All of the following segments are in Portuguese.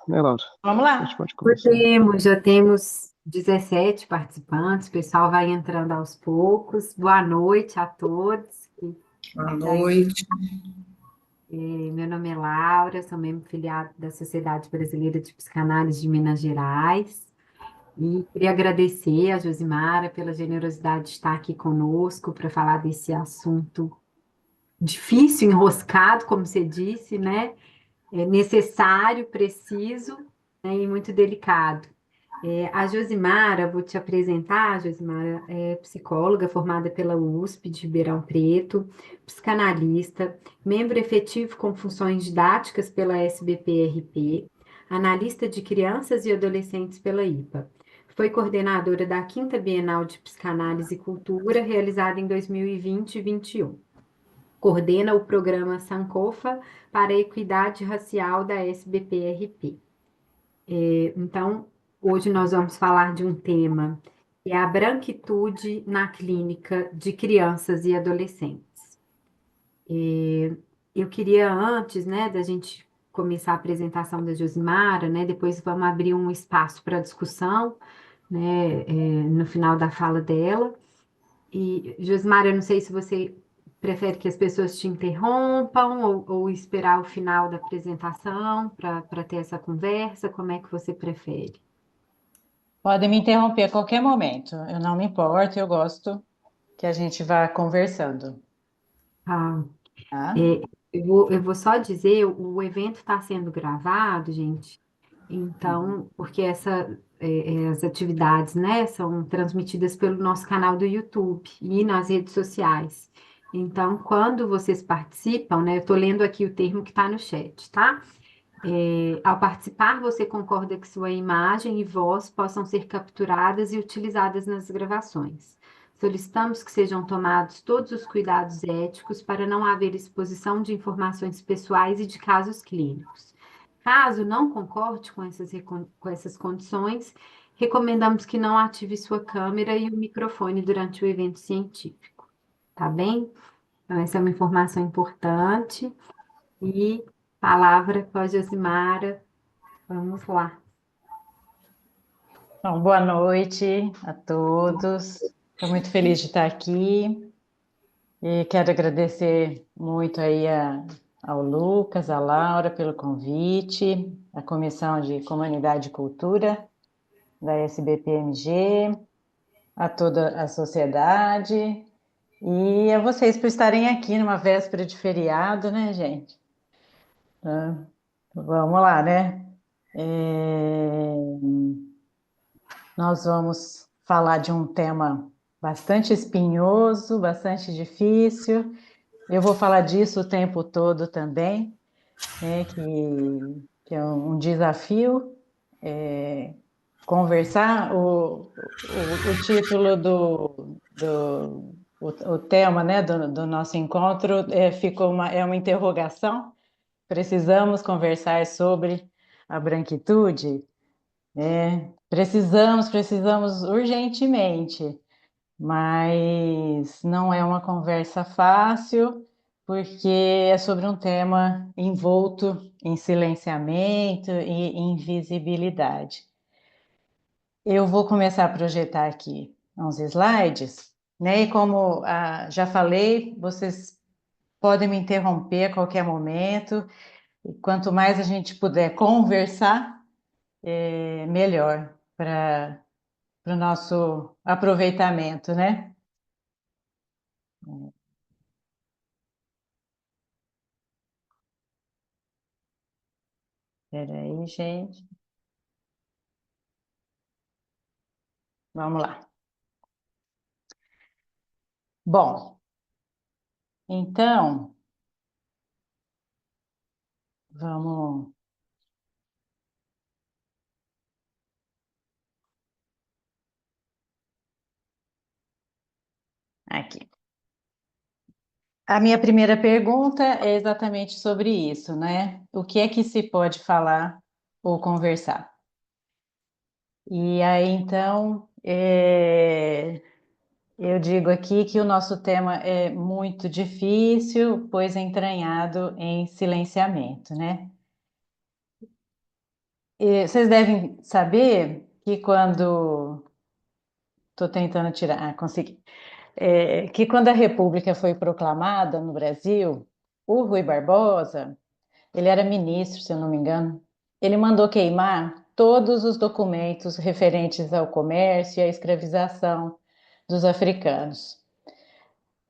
né, Laura? Vamos A gente lá. pode começar. Já temos 17 participantes, o pessoal vai entrando aos poucos. Boa noite a todos que Boa estão aí. noite. Meu nome é Laura, sou membro filiado da Sociedade Brasileira de Psicanálise de Minas Gerais. E queria agradecer a Josimara pela generosidade de estar aqui conosco para falar desse assunto difícil, enroscado, como você disse, né? É necessário, preciso, né, e muito delicado. A Josimara, vou te apresentar, a Josimara é psicóloga formada pela USP de Ribeirão Preto, psicanalista, membro efetivo com funções didáticas pela SBPRP, analista de crianças e adolescentes pela IPA. Foi coordenadora da Quinta Bienal de Psicanálise e Cultura, realizada em 2020 e 2021. Coordena o programa Sankofa para a Equidade Racial da SBPRP. Então, hoje nós vamos falar de um tema que é a branquitude na clínica de crianças e adolescentes. Eu queria, antes, né, da gente começar a apresentação da Josimara, né, depois vamos abrir um espaço para discussão, né, no final da fala dela. E, Josimara, eu não sei se você prefere que as pessoas te interrompam ou esperar o final da apresentação para ter essa conversa, como é que você prefere? Podem me interromper a qualquer momento. Eu não me importo, eu gosto que a gente vá conversando, Ah, tá? é, eu vou só dizer, o evento está sendo gravado, gente, então, porque as atividades, né, são transmitidas pelo nosso canal do YouTube e nas redes sociais. Então, quando vocês participam, né, eu estou lendo aqui o termo que está no chat, tá? Ao participar, você concorda que sua imagem e voz possam ser capturadas e utilizadas nas gravações. Solicitamos que sejam tomados todos os cuidados éticos para não haver exposição de informações pessoais e de casos clínicos. Caso não concorde com essas condições, recomendamos que não ative sua câmera e o microfone durante o evento científico. Tá bem? Então, essa é uma informação importante. E palavra com a Josimara. Vamos lá. Então, boa noite a todos. Estou muito feliz de estar aqui e quero agradecer muito aí ao Lucas, à Laura pelo convite, à Comissão de Comunidade e Cultura da SBPMG, a toda a sociedade e a vocês por estarem aqui numa véspera de feriado, né, gente? Ah, vamos lá, né? Nós vamos falar de um tema bastante espinhoso, bastante difícil. Eu vou falar disso o tempo todo também, né? Que é um desafio. Conversar, o título o tema, né, do nosso encontro ficou é uma interrogação. Precisamos conversar sobre a branquitude? Precisamos urgentemente, mas não é uma conversa fácil, porque é sobre um tema envolto em silenciamento e invisibilidade. Eu vou começar a projetar aqui uns slides, né? E como já falei, vocês podem me interromper a qualquer momento, e quanto mais a gente puder conversar, melhor para o nosso aproveitamento, né? Espera aí, gente. Vamos lá. Bom, então, vamos aqui. A minha primeira pergunta é exatamente sobre isso, né? O que é que se pode falar ou conversar? E aí, então, eu digo aqui que o nosso tema é muito difícil, pois é entranhado em silenciamento, né? Vocês devem saber que quando... Estou tentando tirar... Ah, consegui. Que quando a República foi proclamada no Brasil, o Rui Barbosa, ele era ministro, se eu não me engano, ele mandou queimar todos os documentos referentes ao comércio e à escravização dos africanos.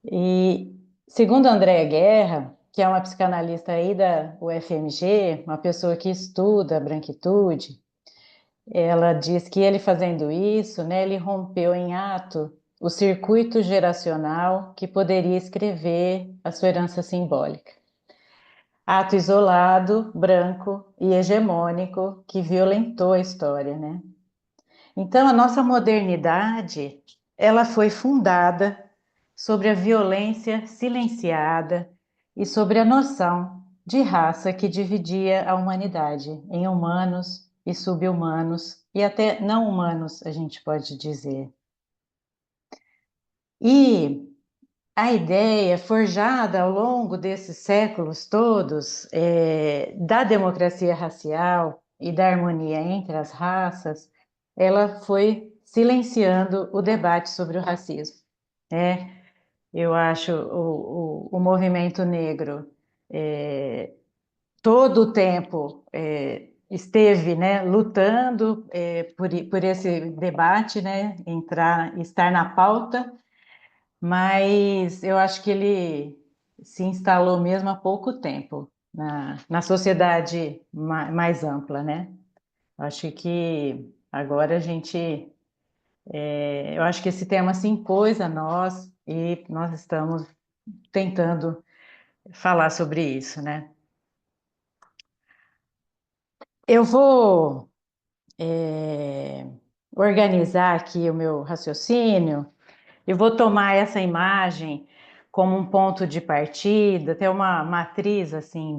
E, segundo Andréa Guerra, que é uma psicanalista aí da UFMG, uma pessoa que estuda a branquitude, ela diz que ele fazendo isso, né, ele rompeu em ato o circuito geracional que poderia escrever a sua herança simbólica. Ato isolado, branco e hegemônico que violentou a história, né? Então, a nossa modernidade, ela foi fundada sobre a violência silenciada e sobre a noção de raça que dividia a humanidade em humanos e sub-humanos e até não humanos, a gente pode dizer. E a ideia forjada ao longo desses séculos todos da democracia racial e da harmonia entre as raças, ela foi silenciando o debate sobre o racismo, né? Eu acho o movimento negro todo o tempo esteve, né, lutando por esse debate, né, estar na pauta, mas eu acho que ele se instalou mesmo há pouco tempo na sociedade mais ampla, né? Acho que agora a gente, eu acho que esse tema se impôs a nós e nós estamos tentando falar sobre isso, né? Eu vou organizar aqui o meu raciocínio. Eu vou tomar essa imagem como um ponto de partida, ter uma matriz assim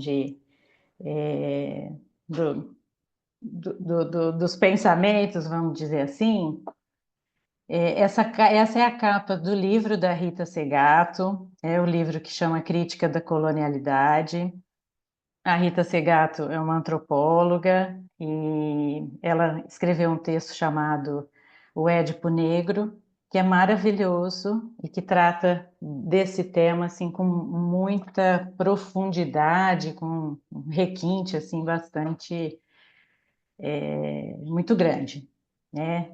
do, dos pensamentos, vamos dizer assim. Essa é a capa do livro da Rita Segato, é o livro que chama Crítica da Colonialidade. A Rita Segato é uma antropóloga e ela escreveu um texto chamado O Édipo Negro, que é maravilhoso e que trata desse tema assim com muita profundidade, com um requinte assim bastante muito grande, né?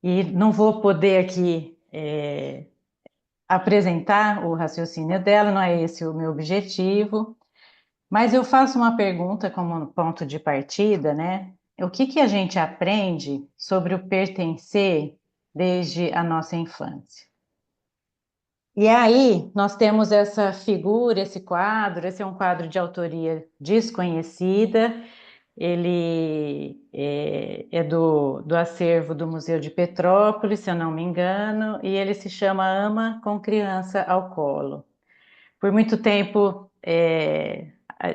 E não vou poder aqui apresentar o raciocínio dela, não é esse o meu objetivo. Mas eu faço uma pergunta como ponto de partida, né? O que que a gente aprende sobre o pertencer desde a nossa infância? E aí nós temos essa figura, esse quadro, esse é um quadro de autoria desconhecida, ele é do acervo do Museu de Petrópolis, se eu não me engano, e ele se chama Ama com Criança ao Colo. Por muito tempo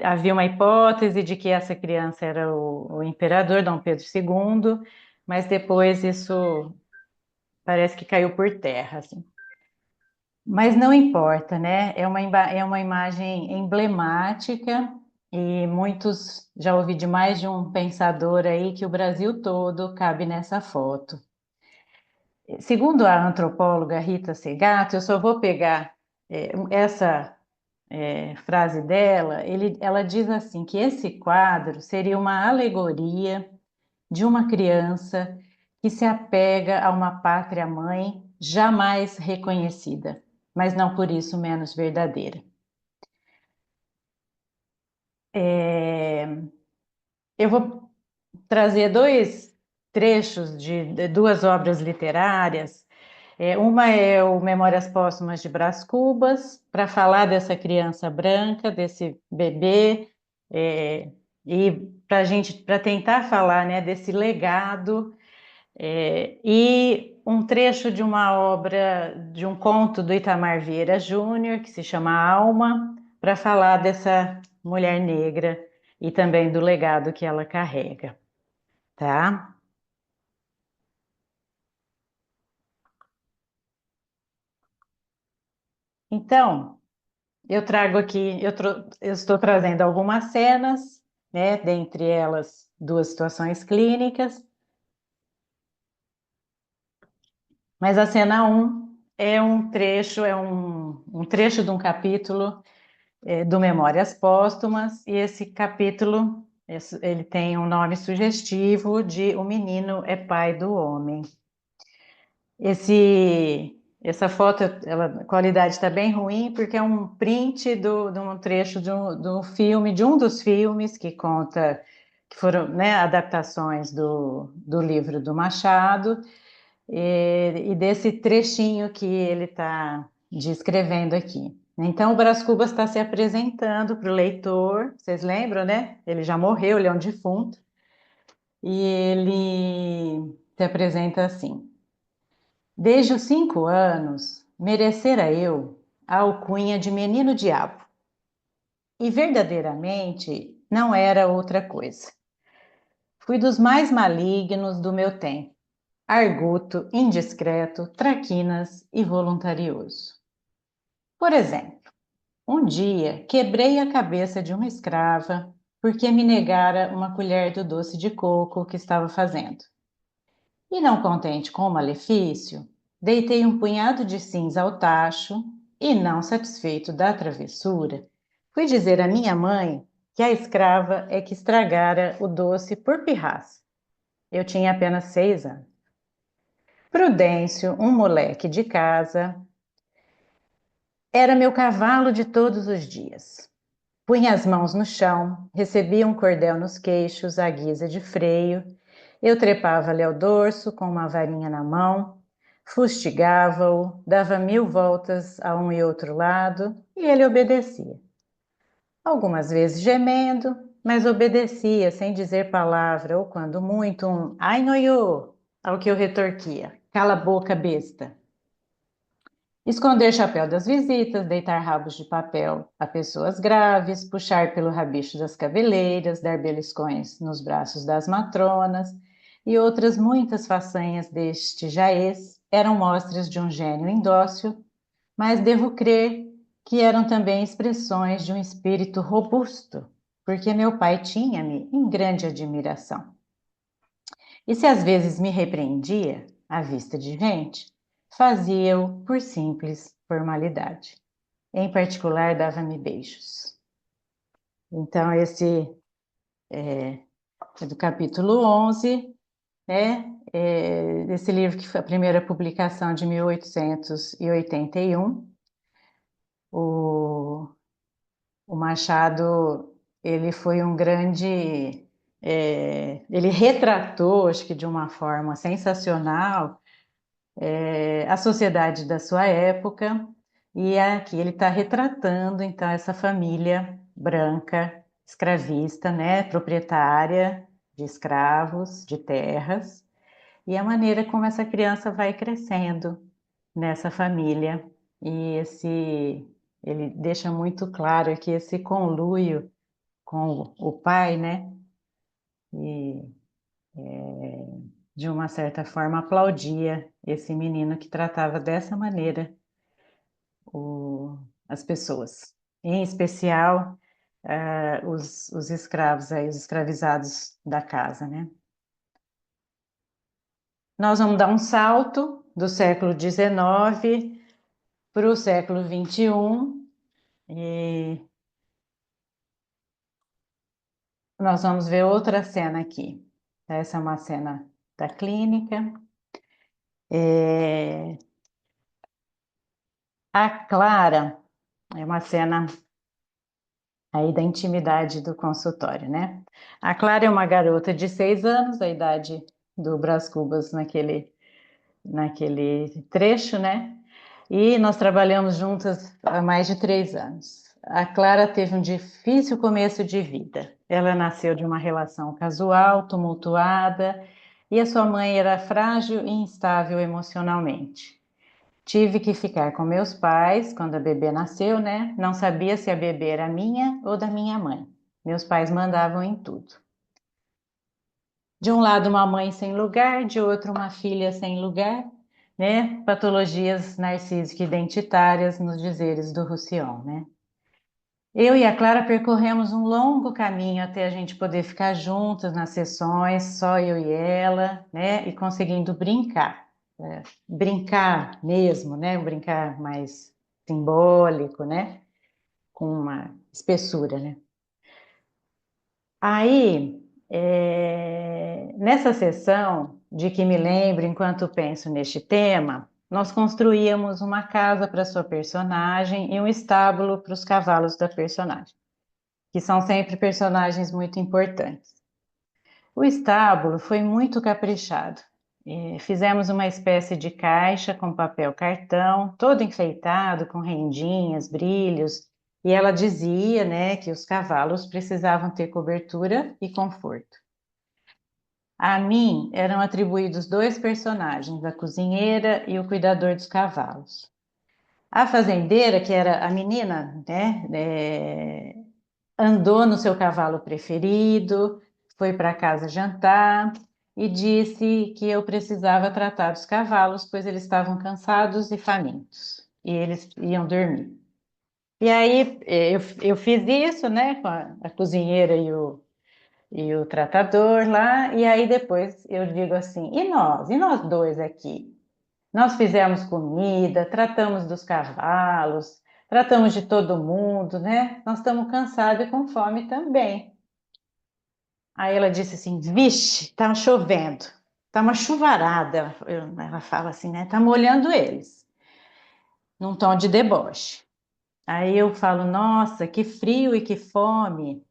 havia uma hipótese de que essa criança era o imperador Dom Pedro II, mas depois isso parece que caiu por terra, assim. Mas não importa, né? É uma imagem emblemática e muitos já ouvi de mais de um pensador aí que o Brasil todo cabe nessa foto. Segundo a antropóloga Rita Segato, eu só vou pegar essa frase dela, ela diz assim que esse quadro seria uma alegoria de uma criança que se apega a uma pátria-mãe jamais reconhecida, mas não por isso menos verdadeira. Eu vou trazer dois trechos de duas obras literárias. Uma é o Memórias Póstumas de Brás Cubas, para falar dessa criança branca, desse bebê, e para tentar falar, né, desse legado, e um trecho de uma obra, de um conto do Itamar Vieira Júnior, que se chama Alma, para falar dessa mulher negra e também do legado que ela carrega, tá? Então, eu trago aqui, eu estou trazendo algumas cenas, né, dentre elas duas situações clínicas. Mas a cena um é um trecho de um capítulo do Memórias Póstumas, e esse capítulo ele tem um nome sugestivo de O Menino é Pai do Homem. Essa foto, a qualidade está bem ruim, porque é um print de um trecho do filme, de um dos filmes que conta, que foram, né, adaptações do livro do Machado, e desse trechinho que ele está descrevendo aqui. Então, o Brás Cubas está se apresentando para o leitor, vocês lembram, né? Ele já morreu, ele é um defunto, e ele se apresenta assim: desde os 5 anos, merecera eu a alcunha de menino diabo, e verdadeiramente não era outra coisa. Fui dos mais malignos do meu tempo, arguto, indiscreto, traquinas e voluntarioso. Por exemplo, um dia quebrei a cabeça de uma escrava porque me negara uma colher do doce de coco que estava fazendo. E não contente com o malefício, deitei um punhado de cinza ao tacho e, não satisfeito da travessura, fui dizer à minha mãe que a escrava é que estragara o doce por pirraça. Eu tinha apenas 6 anos. Prudêncio, um moleque de casa, era meu cavalo de todos os dias. Punha as mãos no chão, recebia um cordel nos queixos à guisa de freio. Eu trepava-lhe ao dorso com uma varinha na mão, fustigava-o, dava 1000 voltas a um e outro lado e ele obedecia. Algumas vezes gemendo, mas obedecia sem dizer palavra ou, quando muito, um ai noiô, ao que eu retorquia: cala a boca, besta. Esconder chapéu das visitas, deitar rabos de papel a pessoas graves, puxar pelo rabicho das cabeleiras, dar beliscões nos braços das matronas e outras muitas façanhas deste jaez eram mostras de um gênio indócil, mas devo crer que eram também expressões de um espírito robusto, porque meu pai tinha-me em grande admiração. E se às vezes me repreendia, à vista de gente, fazia-o por simples formalidade. Em particular, dava-me beijos. Então, esse é do capítulo 11, né? Esse livro que foi a primeira publicação de 1881. O, o Machado, ele foi um grande... ele retratou, acho que de uma forma sensacional, a sociedade da sua época, e aqui ele está retratando, então, essa família branca, escravista, né, proprietária de escravos, de terras, e a maneira como essa criança vai crescendo nessa família. E ele deixa muito claro que esse conluio com o pai, né, e de uma certa forma aplaudia esse menino que tratava dessa maneira as pessoas, em especial os escravos, os escravizados da casa, né? Nós vamos dar um salto do século XIX para o século XXI e nós vamos ver outra cena aqui. Essa é uma cena da clínica. A Clara é uma cena aí da intimidade do consultório, né? A Clara é uma garota de 6 anos, a idade do Brás Cubas naquele trecho, né? E nós trabalhamos juntas há mais de 3 anos. A Clara teve um difícil começo de vida. Ela nasceu de uma relação casual, tumultuada, e a sua mãe era frágil e instável emocionalmente. Tive que ficar com meus pais quando a bebê nasceu, né? Não sabia se a bebê era minha ou da minha mãe. Meus pais mandavam em tudo. De um lado, uma mãe sem lugar, de outro, uma filha sem lugar, né? Patologias narcísico-identitárias nos dizeres do Roussillon, né? Eu e a Clara percorremos um longo caminho até a gente poder ficar juntas nas sessões, só eu e ela, né? E conseguindo brincar, brincar mesmo, né? Um brincar mais simbólico, né? Com uma espessura, né? Aí, nessa sessão, de que me lembro enquanto penso neste tema, nós construíamos uma casa para sua personagem e um estábulo para os cavalos da personagem, que são sempre personagens muito importantes. O estábulo foi muito caprichado. Fizemos uma espécie de caixa com papel cartão, todo enfeitado, com rendinhas, brilhos, e ela dizia, né, que os cavalos precisavam ter cobertura e conforto. A mim eram atribuídos dois personagens, a cozinheira e o cuidador dos cavalos. A fazendeira, que era a menina, né, andou no seu cavalo preferido, foi para casa jantar e disse que eu precisava tratar dos cavalos, pois eles estavam cansados e famintos, e eles iam dormir. E aí eu fiz isso, né, com a cozinheira e o tratador lá, e aí depois eu digo assim, e nós? E nós dois aqui? Nós fizemos comida, tratamos dos cavalos, tratamos de todo mundo, né? Nós estamos cansados e com fome também. Aí ela disse assim: Vixe, tá chovendo, tá uma chuvarada. Ela fala assim, né? Tá molhando eles, num tom de deboche. Aí eu falo: Nossa, que frio e que fome.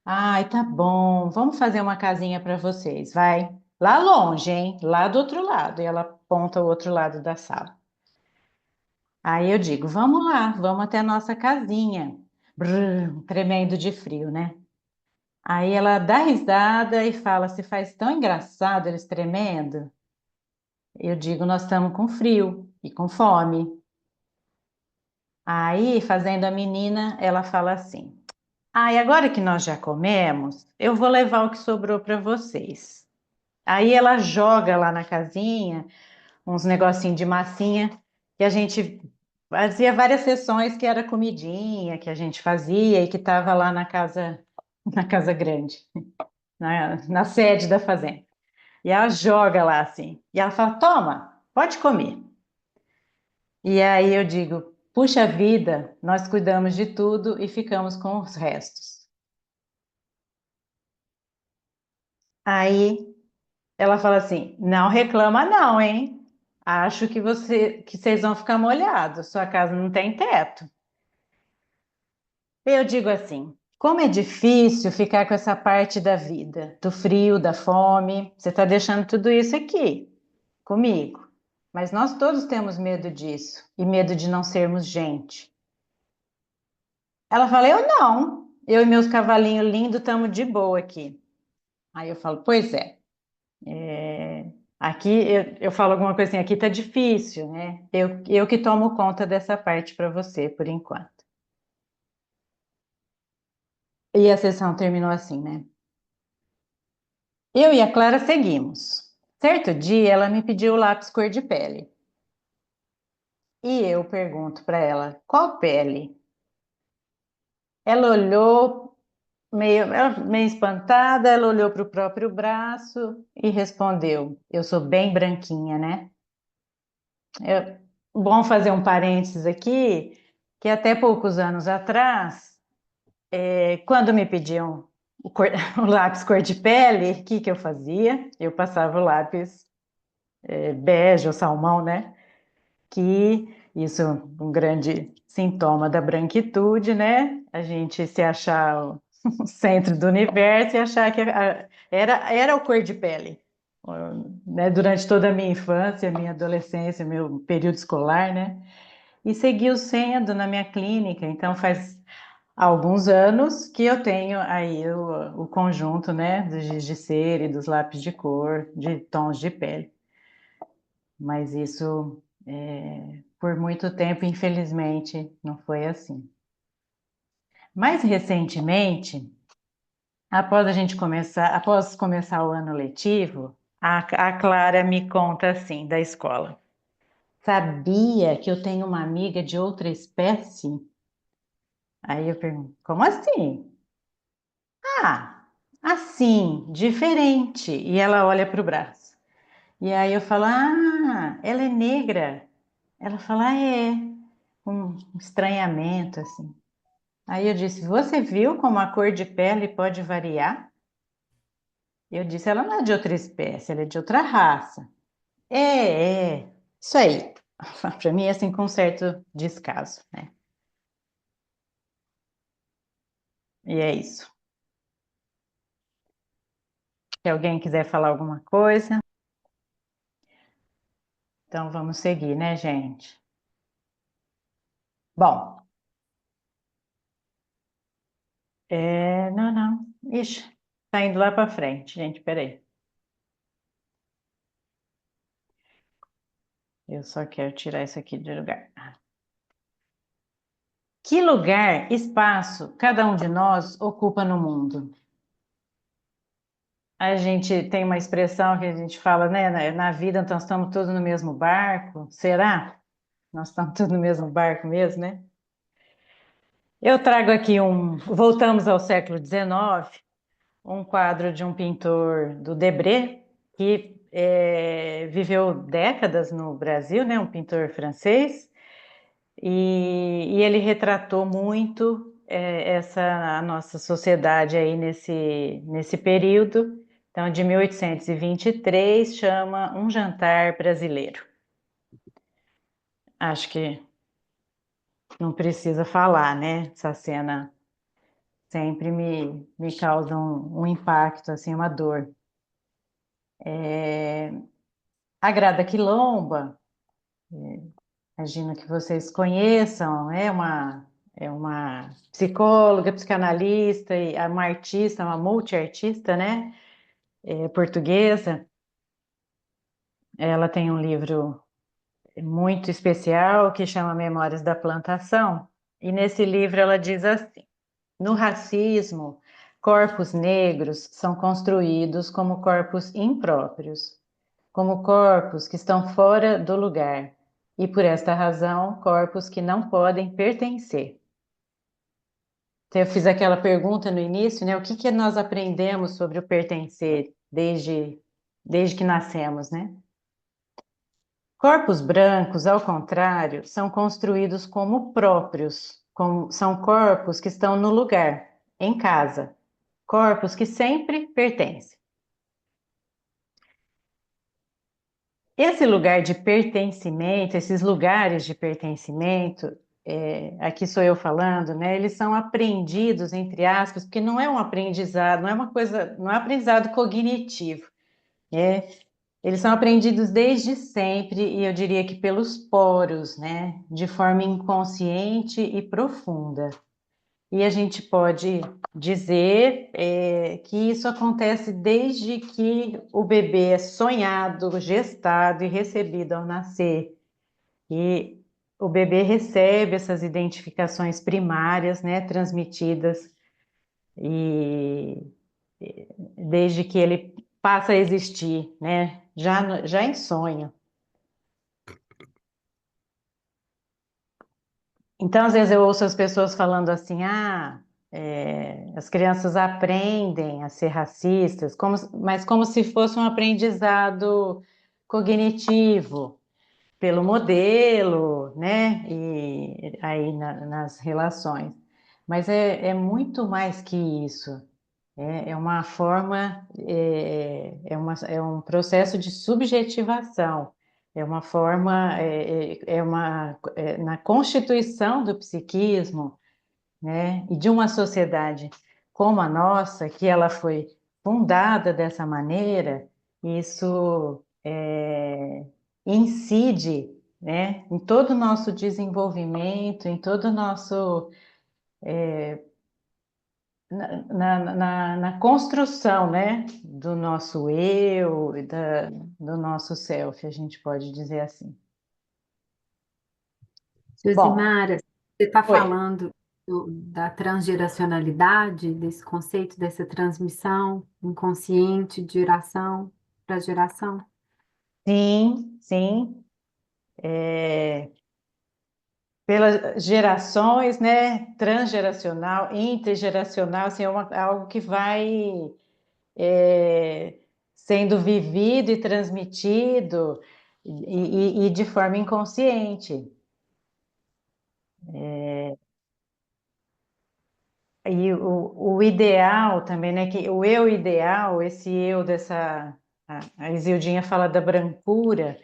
Ai, tá bom, vamos fazer uma casinha para vocês, vai. Lá longe, hein? Lá do outro lado. E ela aponta o outro lado da sala. Aí eu digo: Vamos lá, vamos até a nossa casinha. Brrr, tremendo de frio, né? Aí ela dá risada e fala: Se faz tão engraçado eles tremendo. Eu digo: Nós estamos com frio e com fome. Aí, fazendo a menina, ela fala assim: E agora que nós já comemos, eu vou levar o que sobrou para vocês. Aí ela joga lá na casinha uns negocinhos de massinha que a gente fazia várias sessões que era comidinha que a gente fazia e que estava lá na casa grande, na sede da fazenda. E ela joga lá assim. E ela fala: Toma, pode comer. E aí eu digo: Puxa vida, nós cuidamos de tudo e ficamos com os restos. Aí ela fala assim: Não reclama, não, hein? Acho que vocês vão ficar molhados. Sua casa não tem teto. Eu digo assim: Como é difícil ficar com essa parte da vida, do frio, da fome. Você está deixando tudo isso aqui comigo. Mas nós todos temos medo disso e medo de não sermos gente. Ela fala: Eu não. Eu e meus cavalinhos lindos estamos de boa aqui. Aí eu falo: Pois é. Aqui eu falo alguma coisa assim: aqui tá difícil, né? Eu que tomo conta dessa parte para você por enquanto. E a sessão terminou assim, né? Eu e a Clara seguimos. Certo dia ela me pediu o lápis cor de pele. E eu pergunto para ela: Qual pele? Ela olhou meio espantada, ela olhou para o próprio braço e respondeu: Eu sou bem branquinha, né? É bom fazer um parênteses aqui, que até poucos anos atrás, quando me pediam o lápis cor de pele, o que que eu fazia? Eu passava o lápis bege ou salmão, né? Que isso é um grande sintoma da branquitude, né? A gente se achar o centro do universo e achar que era o cor de pele. Né? Durante toda a minha infância, minha adolescência, meu período escolar, né? E seguiu sendo na minha clínica. Então, faz alguns anos que eu tenho aí o conjunto, né? Dos giz de cera e dos lápis de cor, de tons de pele. Mas isso, por muito tempo, infelizmente, não foi assim. Mais recentemente, após começar o ano letivo, a Clara me conta assim da escola. Sabia que eu tenho uma amiga de outra espécie? Aí eu pergunto, como assim? Ah, assim, diferente. E ela olha para o braço. E aí eu falo, ah, ela é negra. Ela fala, ah, é. Um estranhamento, assim. Aí eu disse, você viu como a cor de pele pode variar? Eu disse, ela não é de outra espécie, ela é de outra raça. É, isso aí. Para mim, assim, com certo descaso, né? E é isso. Se alguém quiser falar alguma coisa, então vamos seguir, né, gente? Bom, não, não. Ixi, tá indo lá para frente, gente, peraí. Eu só quero tirar isso aqui de lugar. Que lugar, espaço, cada um de nós ocupa no mundo? A gente tem uma expressão que a gente fala, né? Na vida nós estamos todos no mesmo barco. Será? Nós estamos todos no mesmo barco mesmo, né? Eu trago aqui voltamos ao século XIX, um quadro de um pintor do Debré, que viveu décadas no Brasil, né? Um pintor francês, e ele retratou muito a nossa sociedade aí nesse período. Então, de 1823, chama Um Jantar Brasileiro. Acho que não precisa falar, né? Essa cena sempre me causa um impacto, assim, uma dor. A Grada Quilomba, imagino que vocês conheçam, é uma psicóloga, psicanalista e uma artista, uma multiartista, né? Portuguesa. Ela tem um livro muito especial que chama Memórias da Plantação. E nesse livro ela diz assim: no racismo, corpos negros são construídos como corpos impróprios, como corpos que estão fora do lugar, e por esta razão, corpos que não podem pertencer. Então, eu fiz aquela pergunta no início, né? O que que nós aprendemos sobre o pertencer desde que nascemos, né? Corpos brancos, ao contrário, são construídos como próprios, são corpos que estão no lugar, em casa, corpos que sempre pertencem. Esse lugar de pertencimento, esses lugares de pertencimento, aqui sou eu falando, né? Eles são aprendidos, entre aspas, porque não é um aprendizado, não é uma coisa, não é aprendizado cognitivo, né? Eles são aprendidos desde sempre e eu diria que pelos poros, né? De forma inconsciente e profunda. E a gente pode dizer que isso acontece desde que o bebê é sonhado, gestado e recebido ao nascer. E o bebê recebe essas identificações primárias, né, transmitidas, e desde que ele passa a existir, né, já em sonho. Então, às vezes eu ouço as pessoas falando assim, as crianças aprendem a ser racistas, mas como se fosse um aprendizado cognitivo, pelo modelo, né? E aí nas relações. Mas é muito mais que isso. É uma forma, é um processo de subjetivação, é uma forma, na constituição do psiquismo, né, e de uma sociedade como a nossa, que ela foi fundada dessa maneira, isso incide, né, em todo o nosso desenvolvimento, em todo o nosso na construção, né, do nosso eu e do nosso self, a gente pode dizer assim. Bom, Josimara, você está oi. falando da transgeracionalidade, desse conceito, dessa transmissão inconsciente de geração para geração? Sim, sim. pelas gerações, né? Transgeracional, intergeracional, assim, é algo que vai é, sendo vivido e transmitido e de forma inconsciente. E o ideal também, né? Que o eu ideal, esse eu dessa. A Isildinha fala da brancura,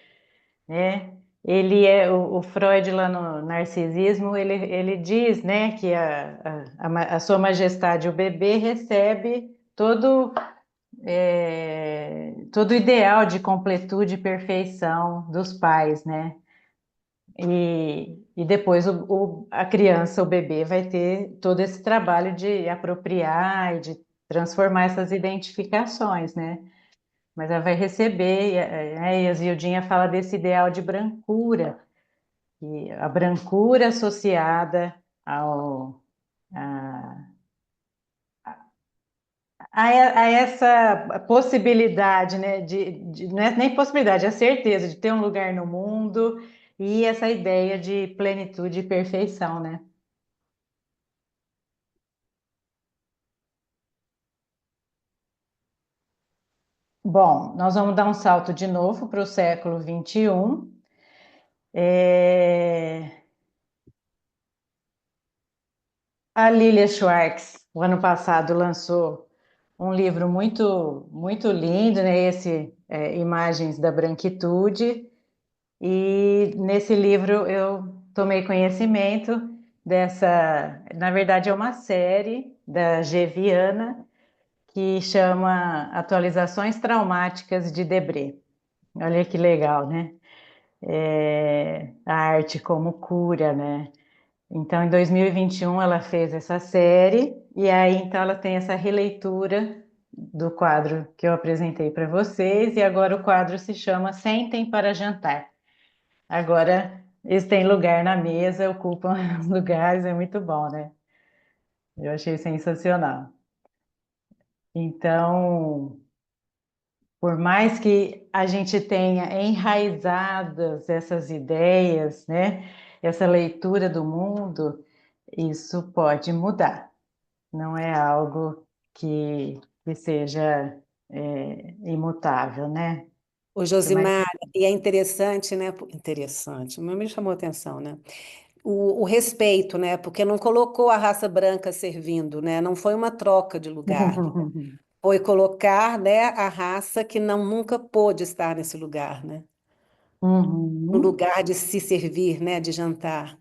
né? Ele é o Freud lá no narcisismo, ele diz, né, que a sua majestade, o bebê recebe todo o ideal de completude e perfeição dos pais, né? E depois a criança, o bebê, vai ter todo esse trabalho de apropriar e de transformar essas identificações, né? Mas ela vai receber, e a Zildinha fala desse ideal de brancura, e a brancura associada a, a essa possibilidade, né, não é nem possibilidade, é a certeza de ter um lugar no mundo e essa ideia de plenitude e perfeição, né? Bom, nós vamos dar um salto de novo para o século XXI. É, A Lilia Schwartz, o ano passado, lançou um livro muito lindo, né? Imagens da Branquitude. E nesse livro eu tomei conhecimento dessa, na verdade é uma série da G. Viana que chama Atualizações Traumáticas de Debré. Olha que legal, né? A arte como cura, né? Então, em 2021 ela fez essa série e aí então ela tem essa releitura do quadro que eu apresentei para vocês e agora o quadro se chama Sentem para Jantar. Agora eles têm lugar na mesa, ocupam os lugares, é muito bom, né? Eu achei sensacional. Então, por mais que a gente tenha enraizadas essas ideias, né? Essa leitura do mundo, isso pode mudar. Não é algo que seja imutável, né? O Por mais Josimar, e é interessante, né? Interessante, mas me chamou a atenção, né? O respeito, né? Porque não colocou a raça branca servindo, né? Não foi uma troca de lugar. Foi colocar, né, a raça que não nunca pôde estar nesse lugar, né? No Uhum. lugar de se servir, né? De jantar.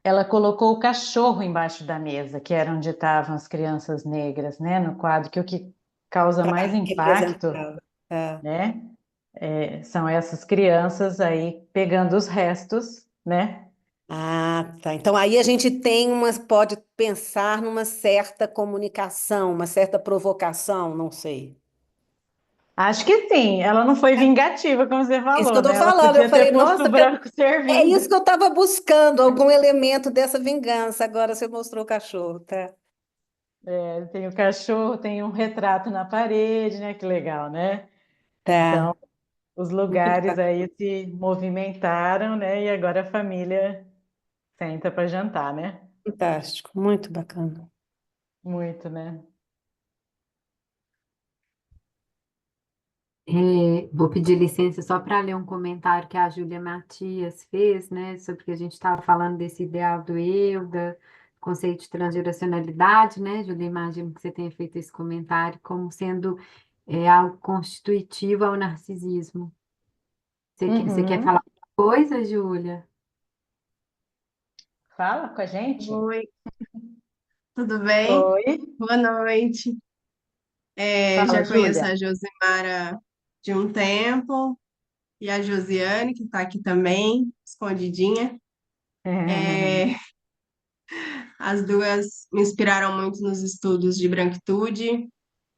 Ela colocou o cachorro embaixo da mesa, que era onde estavam as crianças negras, né? No quadro, que o que causa mais impacto, Representava. É. né? São essas crianças aí pegando os restos, né? Ah, tá. Então aí a gente pode pensar numa certa comunicação, uma certa provocação, não sei. Acho que sim, ela não foi vingativa, como você Isso que falou, eu tô né? Ela falando. Eu podia ter falei, posto o nossa, branco é isso servindo. que eu estava buscando, algum elemento dessa vingança. Agora você mostrou o cachorro, tá? Tem o cachorro, tem um retrato na parede, né? Que legal, né? Então, Tá. os Muito lugares bacana. aí se movimentaram, né? E agora a família senta para jantar, né? Fantástico, muito bacana. Muito, né? Vou pedir licença só para ler um comentário que a Júlia Matias fez, né, sobre que a gente estava falando desse ideal do eu, da conceito de transgeracionalidade, né, Júlia? Imagino que você tenha feito esse comentário como sendo algo constitutivo ao narcisismo. Você quer Uhum. falar alguma coisa, Júlia? Fala com a gente. Oi, tudo bem? Oi. Boa noite. Fala, Já conheço Júlia. a Josimara de um tempo e a Josiane, que está aqui também, escondidinha. É, as duas me inspiraram muito nos estudos de branquitude.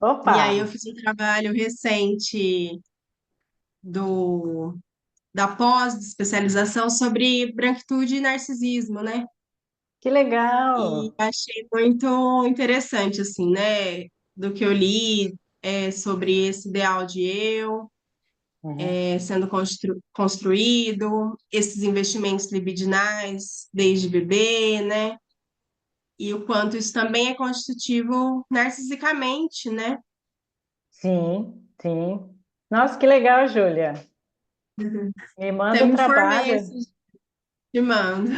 Opa! E aí eu fiz um trabalho recente do, da pós de especialização sobre branquitude e narcisismo, né? Que E legal! achei muito interessante, assim, né? Do que eu li sobre esse ideal de eu. Uhum. sendo construído, esses investimentos libidinais desde bebê, né? E o quanto isso também é constitutivo narcisicamente, né? Sim, sim. Nossa, que legal, Júlia. Me Até manda o me formei trabalho. esse te mando.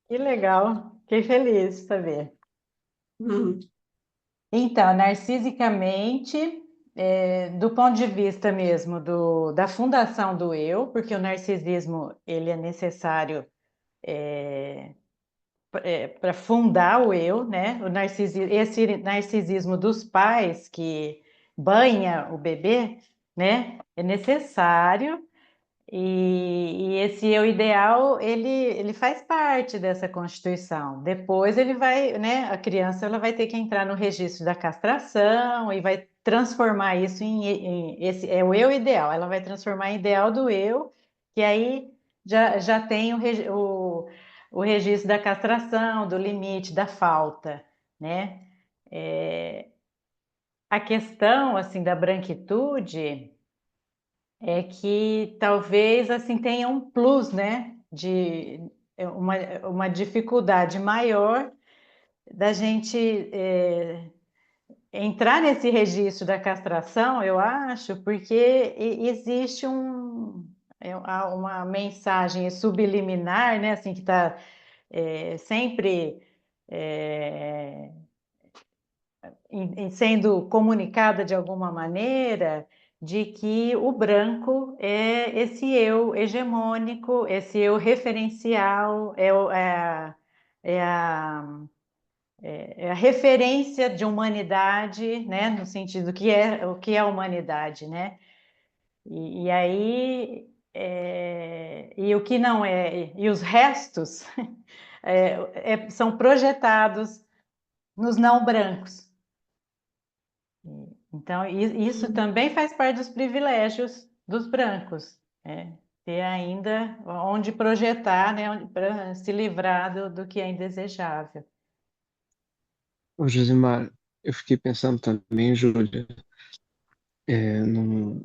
Que legal. Fiquei feliz de saber. Uhum. Então, narcisicamente, do ponto de vista mesmo da fundação do eu, porque o narcisismo ele é necessário para fundar o eu, né? Esse narcisismo dos pais que banha o bebê, né? É necessário. E esse eu ideal, ele faz parte dessa constituição. Depois ele vai, né, a criança ela vai ter que entrar no registro da castração e vai transformar isso esse é o eu ideal. Ela vai transformar em ideal do eu, que aí já tem o registro da castração, do limite, da falta, né? A questão assim da branquitude é que talvez assim tenha um plus, né, de uma dificuldade maior da gente entrar nesse registro da castração, eu acho, porque existe há uma mensagem subliminar, né, assim que está sempre é, sendo comunicada de alguma maneira de que o branco é esse eu hegemônico, esse eu referencial, é a referência de humanidade, né, no sentido que é o que é a humanidade, né? E aí e o que não é, e os restos são projetados nos não brancos. Então, isso também faz parte dos privilégios dos brancos, né? Ter ainda onde projetar, né? Para se livrar do que é indesejável. Ô, Josimar, eu fiquei pensando também, Júlia, num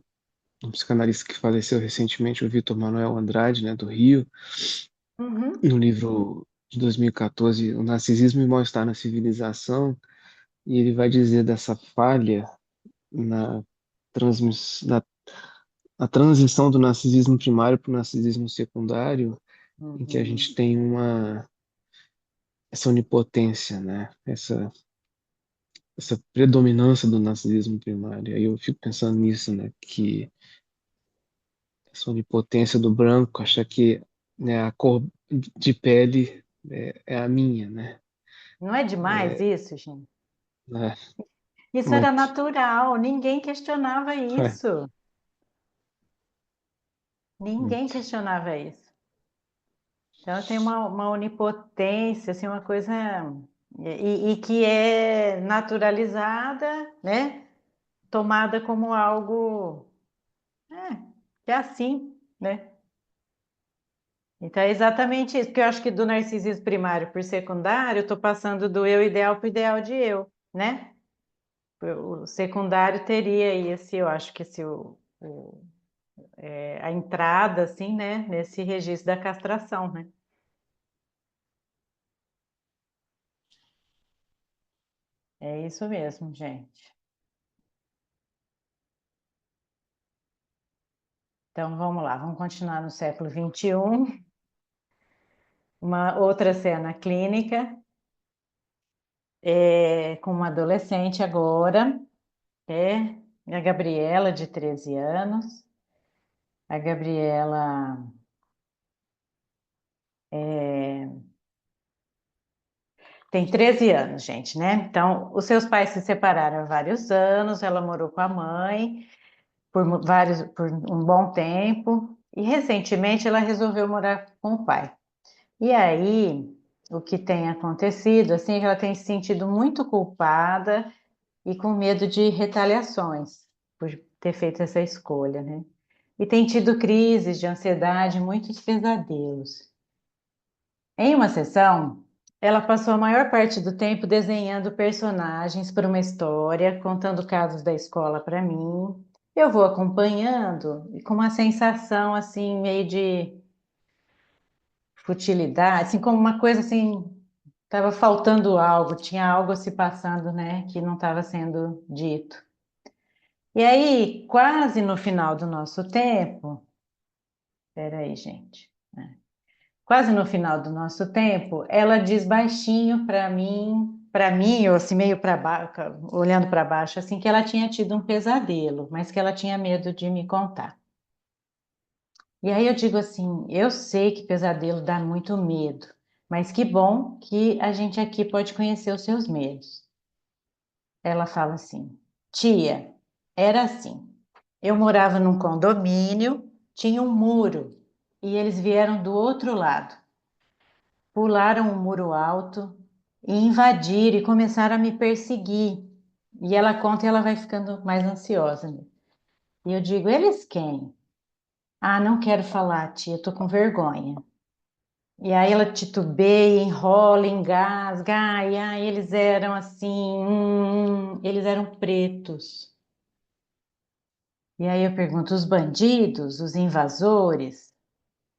psicanalista que faleceu recentemente, o Vitor Manuel Andrade, né, do Rio, Uhum. no livro de 2014, O Narcisismo e Mal-Estar na Civilização, e ele vai dizer dessa falha na, na, na transição do narcisismo primário para o narcisismo secundário, em que a Uhum. gente tem essa onipotência, né? Essa predominância do narcisismo primário. Aí eu fico pensando nisso, né? Que essa onipotência do branco, achar que, né, a cor de pele é a minha, né? Não é demais isso, gente? É, Isso era muito. natural, ninguém questionava É, isso. Ninguém muito. questionava isso. Então tem uma onipotência, assim, uma coisa e que é naturalizada, né? Tomada como algo que é assim, né? Então é exatamente isso, porque eu acho que do narcisismo primário por secundário, eu estou passando do eu ideal para o ideal de eu, né? O secundário teria esse, eu acho que a entrada, assim, né? Nesse registro da castração, né? É isso mesmo, gente. Então vamos lá, vamos continuar no século XXI. Uma outra cena clínica, com uma adolescente agora, é a Gabriela, de 13 anos. A Gabriela tem 13 anos, gente, né? Então, os seus pais se separaram há vários anos, ela morou com a mãe por um bom tempo, e recentemente ela resolveu morar com o pai. E aí, o que tem acontecido, assim, é que ela tem se sentido muito culpada e com medo de retaliações por ter feito essa escolha, né? E tem tido crises de ansiedade, muitos pesadelos. Em uma sessão, ela passou a maior parte do tempo desenhando personagens para uma história, contando casos da escola para mim. Eu vou acompanhando e com uma sensação assim, meio de futilidade, assim, como uma coisa assim, estava faltando algo, tinha algo se passando, né, que não estava sendo dito. E aí, quase no final do nosso tempo, peraí, gente, quase no final do nosso tempo, ela diz baixinho para mim, ou assim, meio para baixo, olhando para baixo, assim, que ela tinha tido um pesadelo, mas que ela tinha medo de me contar. E aí eu digo assim, eu sei que pesadelo dá muito medo, mas que bom que a gente aqui pode conhecer os seus medos. Ela fala assim, tia, era assim, eu morava num condomínio, tinha um muro, e eles vieram do outro lado, pularam um muro alto e invadiram e começaram a me perseguir. E ela conta e ela vai ficando mais ansiosa, né? E eu digo, eles quem? Ah, não quero falar, tia, tô com vergonha. E aí ela titubeia, enrola, engasga. Ai, ai, eles eram assim, eles eram pretos. E aí eu pergunto, os bandidos, os invasores?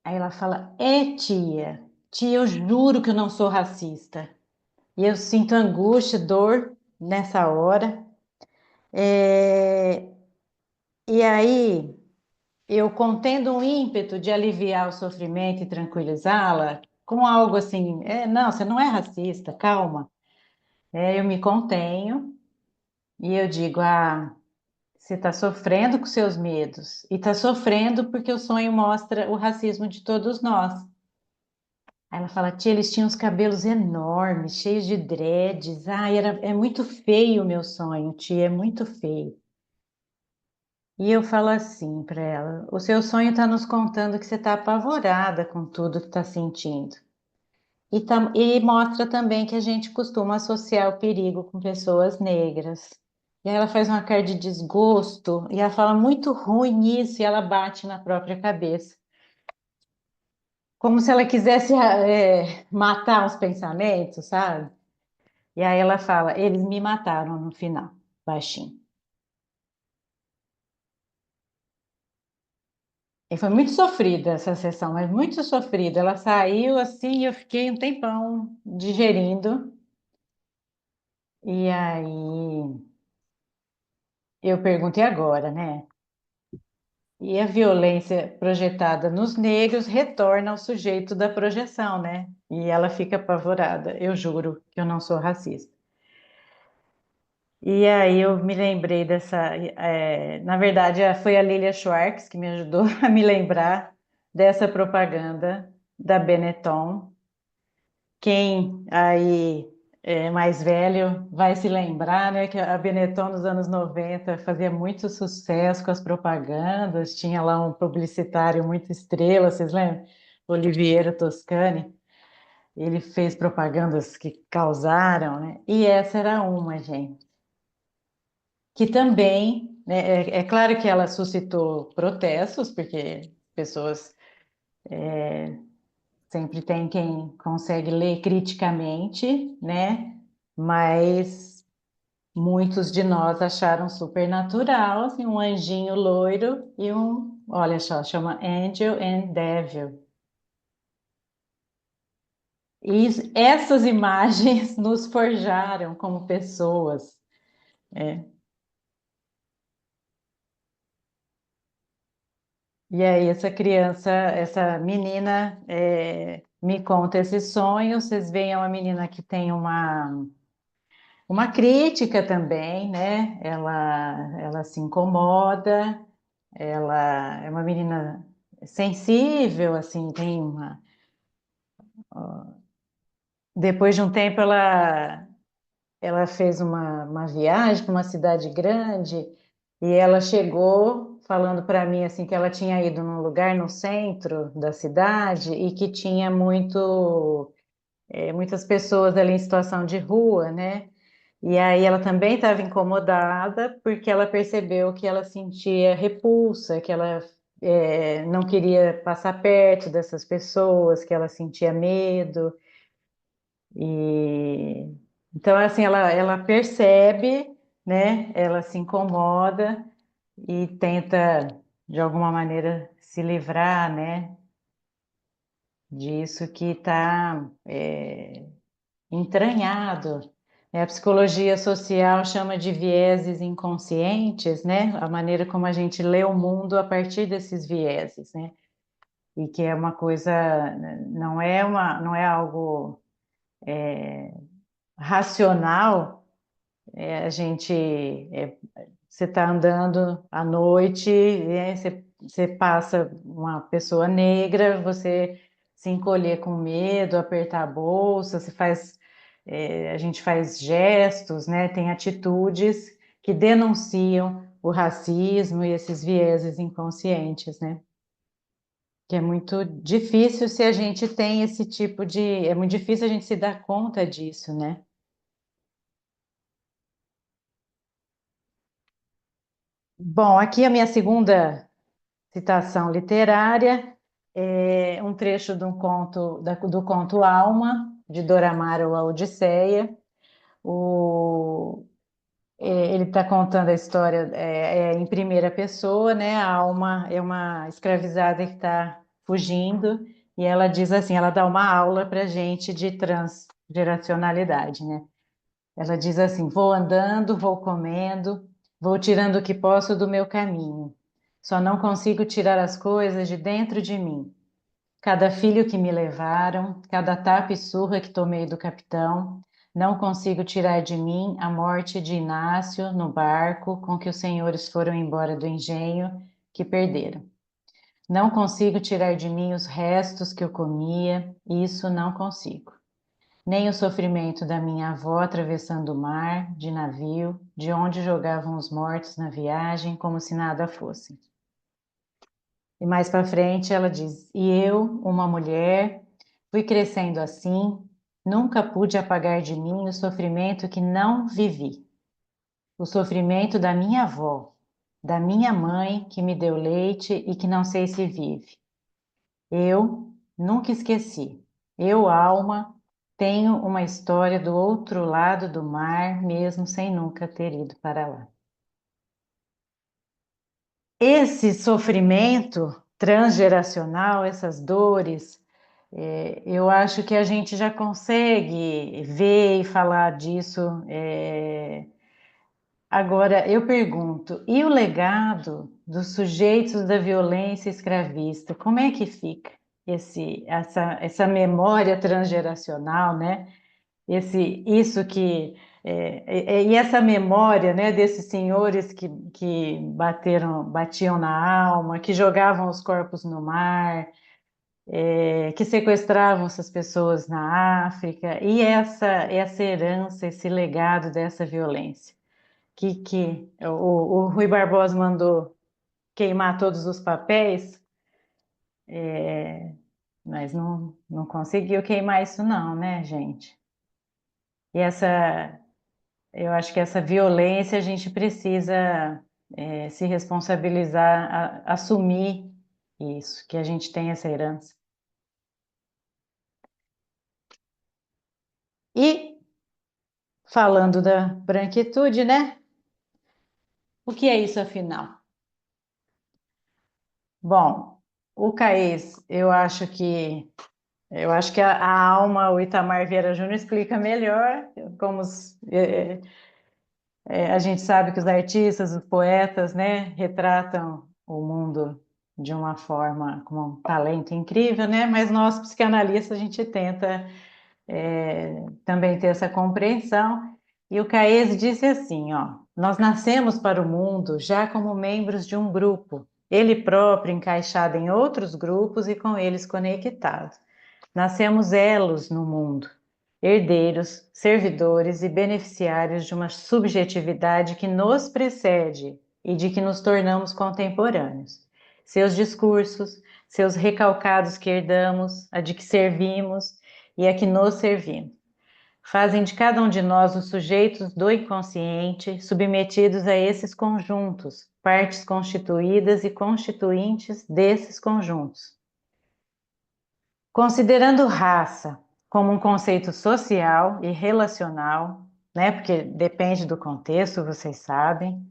Aí ela fala, tia, eu juro que eu não sou racista. E eu sinto angústia, dor nessa hora. É, E aí eu contendo um ímpeto de aliviar o sofrimento e tranquilizá-la, com algo assim, não, você não é racista, calma. Eu me contenho e eu digo, você está sofrendo com seus medos e está sofrendo porque o sonho mostra o racismo de todos nós. Aí ela fala, tia, eles tinham os cabelos enormes, cheios de dreads. É muito feio o meu sonho, tia, é muito feio. E eu falo assim para ela, o seu sonho está nos contando que você está apavorada com tudo que está sentindo. E mostra também que a gente costuma associar o perigo com pessoas negras. E aí ela faz uma cara de desgosto e ela fala muito ruim isso e ela bate na própria cabeça. Como se ela quisesse matar os pensamentos, sabe? E aí ela fala, eles me mataram no final, baixinho. E foi muito sofrida essa sessão, mas muito sofrida. Ela saiu assim e eu fiquei um tempão digerindo. E aí eu perguntei agora, né? E a violência projetada nos negros retorna ao sujeito da projeção, né? E ela fica apavorada. Eu juro que eu não sou racista. E aí eu me lembrei dessa. Na verdade, foi a Lilia Schwartz que me ajudou a me lembrar dessa propaganda da Benetton. Quem aí é mais velho vai se lembrar, né, que a Benetton nos anos 90 fazia muito sucesso com as propagandas, tinha lá um publicitário muito estrela, vocês lembram? Oliviero Toscani, ele fez propagandas que causaram, né? E essa era uma, gente, que também, né, é claro que ela suscitou protestos, porque pessoas sempre tem quem consegue ler criticamente, né? Mas muitos de nós acharam super natural, assim, um anjinho loiro e olha só, chama Angel and Devil. E essas imagens nos forjaram como pessoas. É. E aí essa menina me conta esse sonho. Vocês veem, é uma menina que tem uma crítica também, né? Ela se incomoda, ela é uma menina sensível, assim, depois de um tempo ela fez uma viagem para uma cidade grande e ela chegou falando para mim assim que ela tinha ido num lugar no centro da cidade e que tinha muitas pessoas ali em situação de rua, né? E aí ela também estava incomodada porque ela percebeu que ela sentia repulsa, que ela não queria passar perto dessas pessoas, que ela sentia medo. E então assim ela percebe, né? Ela se incomoda, e tenta, de alguma maneira, se livrar, né, disso que está entranhado. A psicologia social chama de vieses inconscientes, né? A maneira como a gente lê o mundo a partir desses vieses, né? E que é uma coisa, não é algo racional. A gente, você está andando à noite, né? Você passa uma pessoa negra, você se encolher com medo, apertar a bolsa, a gente faz gestos, né? Tem atitudes que denunciam o racismo e esses vieses inconscientes, né? Que é muito difícil se a gente tem esse tipo de. É muito difícil a gente se dar conta disso, né? Bom, aqui a minha segunda citação literária é um trecho de um conto, do conto Alma, de Dora Maar ou A Odisseia. O, ele está contando a história em primeira pessoa, né? A Alma é uma escravizada que está fugindo e ela diz assim, ela dá uma aula para gente de transgeracionalidade, né? Ela diz assim: vou andando, vou comendo, vou tirando o que posso do meu caminho. Só não consigo tirar as coisas de dentro de mim. Cada filho que me levaram, cada tapa e surra que tomei do capitão, não consigo tirar de mim a morte de Inácio no barco com que os senhores foram embora do engenho que perderam. Não consigo tirar de mim os restos que eu comia, isso não consigo. Nem o sofrimento da minha avó atravessando o mar, de navio, de onde jogavam os mortos na viagem como se nada fosse. E mais para frente ela diz: e eu, uma mulher, fui crescendo assim, nunca pude apagar de mim o sofrimento que não vivi. O sofrimento da minha avó, da minha mãe que me deu leite e que não sei se vive. Eu nunca esqueci. Eu, alma, tenho uma história do outro lado do mar, mesmo sem nunca ter ido para lá. Esse sofrimento transgeracional, essas dores, eu acho que a gente já consegue ver e falar disso. Agora, eu pergunto, e o legado dos sujeitos da violência escravista, como é que fica essa memória transgeracional, né? Isso que e essa memória, né, desses senhores que batiam na alma, que jogavam os corpos no mar, que sequestravam essas pessoas na África, e essa herança, esse legado dessa violência que o Rui Barbosa mandou queimar todos os papéis, mas não conseguiu queimar isso não, né, gente? E eu acho que essa violência a gente precisa se responsabilizar, assumir isso, que a gente tem essa herança. E falando da branquitude, né? O que é isso afinal? Bom, o Caís, eu acho que a alma, o Itamar Vieira Júnior explica melhor como a gente sabe que os artistas, os poetas, né, retratam o mundo de uma forma com um talento incrível, né? Mas nós, psicanalistas, a gente tenta também ter essa compreensão. E o Caese disse assim, ó: nós nascemos para o mundo já como membros de um grupo, ele próprio encaixado em outros grupos e com eles conectado. Nascemos elos no mundo, herdeiros, servidores e beneficiários de uma subjetividade que nos precede e de que nos tornamos contemporâneos. Seus discursos, seus recalcados que herdamos, a de que servimos e a que nos servimos, fazem de cada um de nós os sujeitos do inconsciente, submetidos a esses conjuntos, partes constituídas e constituintes desses conjuntos. Considerando raça como um conceito social e relacional, né, porque depende do contexto, vocês sabem,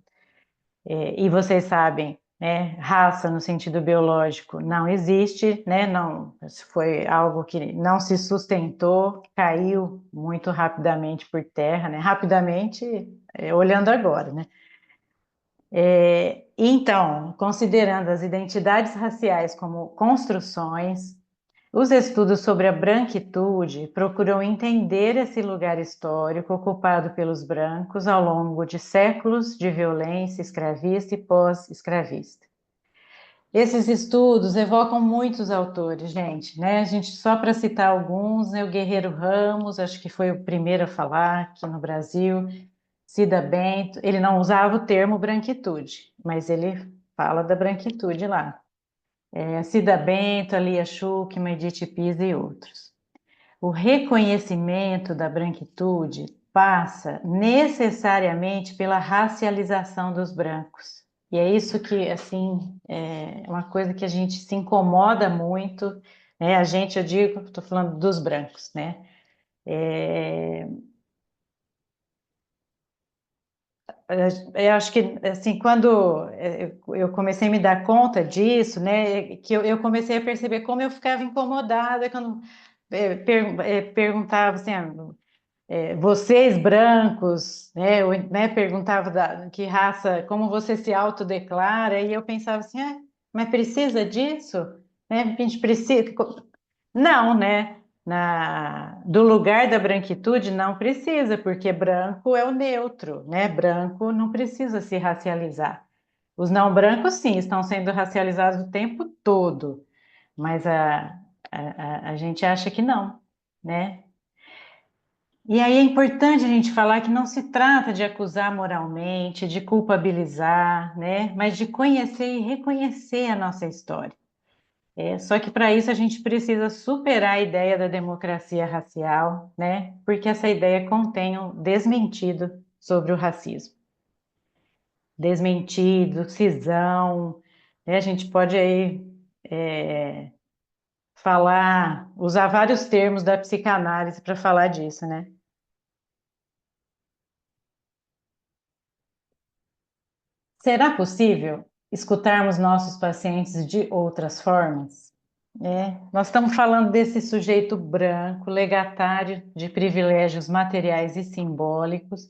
E vocês sabem, né, raça no sentido biológico não existe, né, não, isso foi algo que não se sustentou, caiu muito rapidamente por terra, né, rapidamente, olhando agora, né. Então, considerando as identidades raciais como construções, os estudos sobre a branquitude procuram entender esse lugar histórico ocupado pelos brancos ao longo de séculos de violência escravista e pós-escravista. Esses estudos evocam muitos autores, gente, né? A gente, só para citar alguns, né? O Guerreiro Ramos, acho que foi o primeiro a falar aqui no Brasil, Cida Bento, ele não usava o termo branquitude, mas ele fala da branquitude lá. Cida Bento, Alia Schuckmann, Edith Pisa e outros. O reconhecimento da branquitude passa necessariamente pela racialização dos brancos. E é isso que, assim, é uma coisa que a gente se incomoda muito, né? A gente, eu digo, estou falando dos brancos, né? Eu acho que, assim, quando eu comecei a me dar conta disso, né, que eu comecei a perceber como eu ficava incomodada quando perguntava assim, vocês brancos, né, perguntava que raça, como você se autodeclara, e eu pensava assim, mas precisa disso? Né, a gente precisa... Não, né? Do lugar da branquitude não precisa, porque branco é o neutro, né? Branco não precisa se racializar. Os não brancos, sim, estão sendo racializados o tempo todo, mas a gente acha que não, né? E aí é importante a gente falar que não se trata de acusar moralmente, de culpabilizar, né? Mas de conhecer e reconhecer a nossa história. Só que para isso a gente precisa superar a ideia da democracia racial, né? Porque essa ideia contém um desmentido sobre o racismo. Desmentido, cisão, né? A gente pode aí falar, usar vários termos da psicanálise para falar disso, né? Será possível escutarmos nossos pacientes de outras formas? Nós estamos falando desse sujeito branco, legatário de privilégios materiais e simbólicos,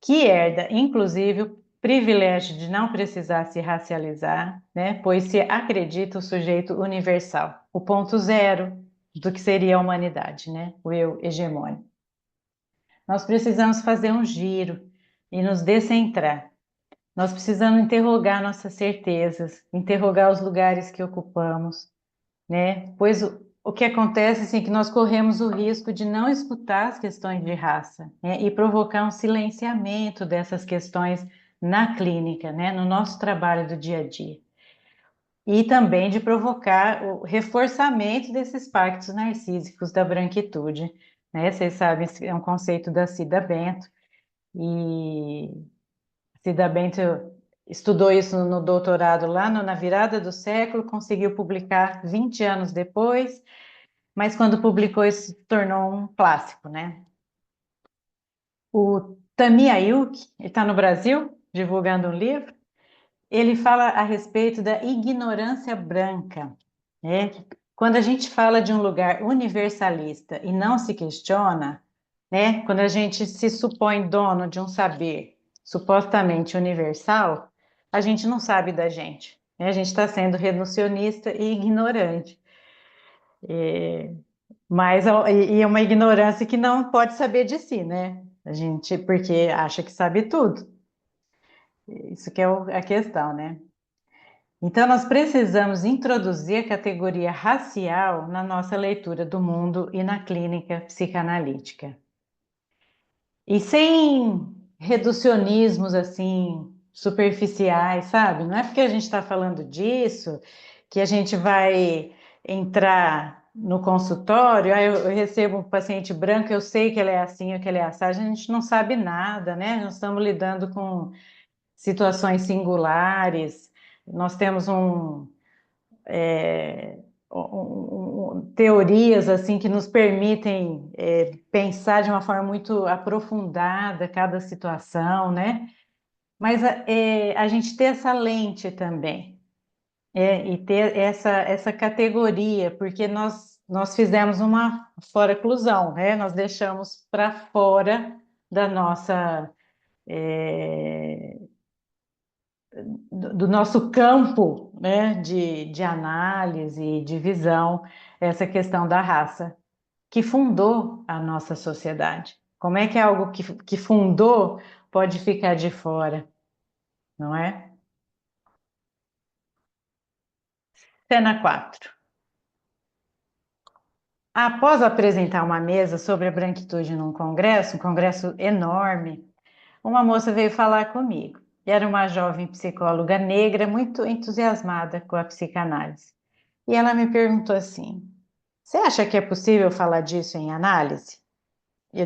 que herda, inclusive, o privilégio de não precisar se racializar, né? Pois se acredita o sujeito universal, o ponto zero do que seria a humanidade, né? O eu hegemônico. Nós precisamos fazer um giro e nos descentrar. Nós precisamos interrogar nossas certezas, interrogar os lugares que ocupamos, né? Pois o que acontece assim, é que nós corremos o risco de não escutar as questões de raça, né? E provocar um silenciamento dessas questões na clínica, né? No nosso trabalho do dia a dia. E também de provocar o reforçamento desses pactos narcísicos da branquitude, né? Vocês sabem, esse é um conceito da Cida Bento, e Cida Bento estudou isso no doutorado lá na virada do século, conseguiu publicar 20 anos depois, mas quando publicou isso se tornou um clássico, né? O Tami Ayuc, ele está no Brasil, divulgando um livro, ele fala a respeito da ignorância branca, né? Quando a gente fala de um lugar universalista e não se questiona, né? Quando a gente se supõe dono de um saber supostamente universal, a gente não sabe da gente, né? A gente está sendo reducionista e ignorante. Mas é uma ignorância que não pode saber de si, né? A gente, porque acha que sabe tudo. Isso que é a questão, né? Então, nós precisamos introduzir a categoria racial na nossa leitura do mundo e na clínica psicanalítica. E sem reducionismos, assim, superficiais, sabe? Não é porque a gente está falando disso que a gente vai entrar no consultório, eu recebo um paciente branco, eu sei que ele é assim ou que ele é assado, a gente não sabe nada, né? Nós estamos lidando com situações singulares, nós temos teorias assim que nos permitem pensar de uma forma muito aprofundada cada situação, né? Mas a gente ter essa lente também, e ter essa categoria, porque nós fizemos uma fora-inclusão, né? Nós deixamos para fora da nossa, é, do nosso campo, né, de análise, de visão, essa questão da raça, que fundou a nossa sociedade. Como é que é algo que fundou pode ficar de fora, não é? Cena 4. Após apresentar uma mesa sobre a branquitude num congresso, um congresso enorme, uma moça veio falar comigo. Era uma jovem psicóloga negra muito entusiasmada com a psicanálise. E ela me perguntou assim: você acha que é possível falar disso em análise? Eu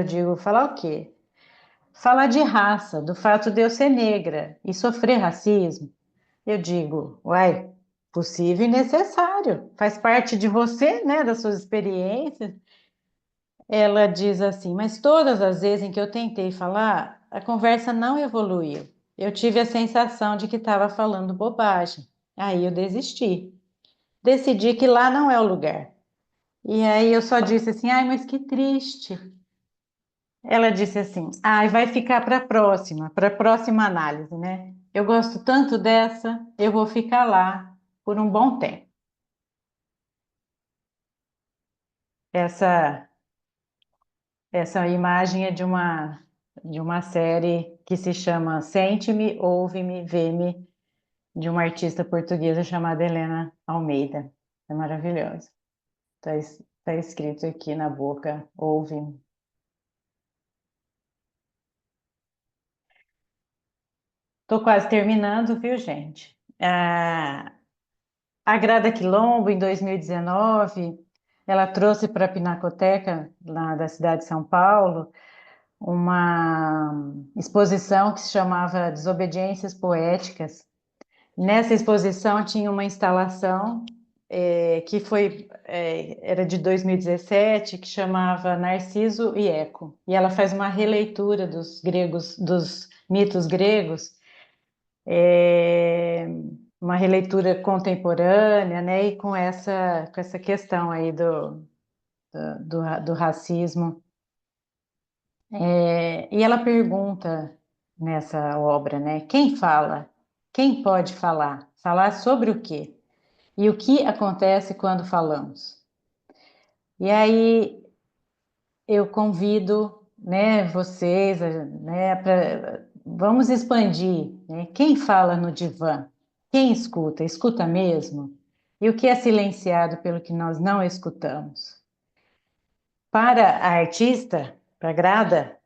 digo, falar o quê? Falar de raça, do fato de eu ser negra e sofrer racismo. Eu digo, uai, possível e necessário, faz parte de você, né, das suas experiências. Ela diz assim, mas todas as vezes em que eu tentei falar, a conversa não evoluiu. Eu tive a sensação de que estava falando bobagem. Aí eu desisti. Decidi que lá não é o lugar. E aí eu só disse assim, ai, mas que triste. Ela disse assim, ai, vai ficar para a próxima análise, né? Eu gosto tanto dessa, eu vou ficar lá por um bom tempo. Essa Essa imagem é de uma série que se chama Sente-me, Ouve-me, Vê-me, de uma artista portuguesa chamada Helena Almeida. É maravilhosa. Tá escrito aqui na boca, ouve-me. Tô quase terminando, viu, gente? A Grada Quilombo, em 2019, ela trouxe para a Pinacoteca, lá da cidade de São Paulo, uma exposição que se chamava Desobediências Poéticas. Nessa exposição tinha uma instalação que era de 2017, que chamava Narciso e Eco. E ela faz uma releitura dos gregos, dos mitos gregos, é, uma releitura contemporânea, né? E com essa questão aí do racismo. E ela pergunta nessa obra, né? Quem fala? Quem pode falar? Falar sobre o quê? E o que acontece quando falamos? E aí eu convido, né, vocês, né, vamos expandir, né? Quem fala no divã? Quem escuta? Escuta mesmo? E o que é silenciado pelo que nós não escutamos? Para a artista, para Grada,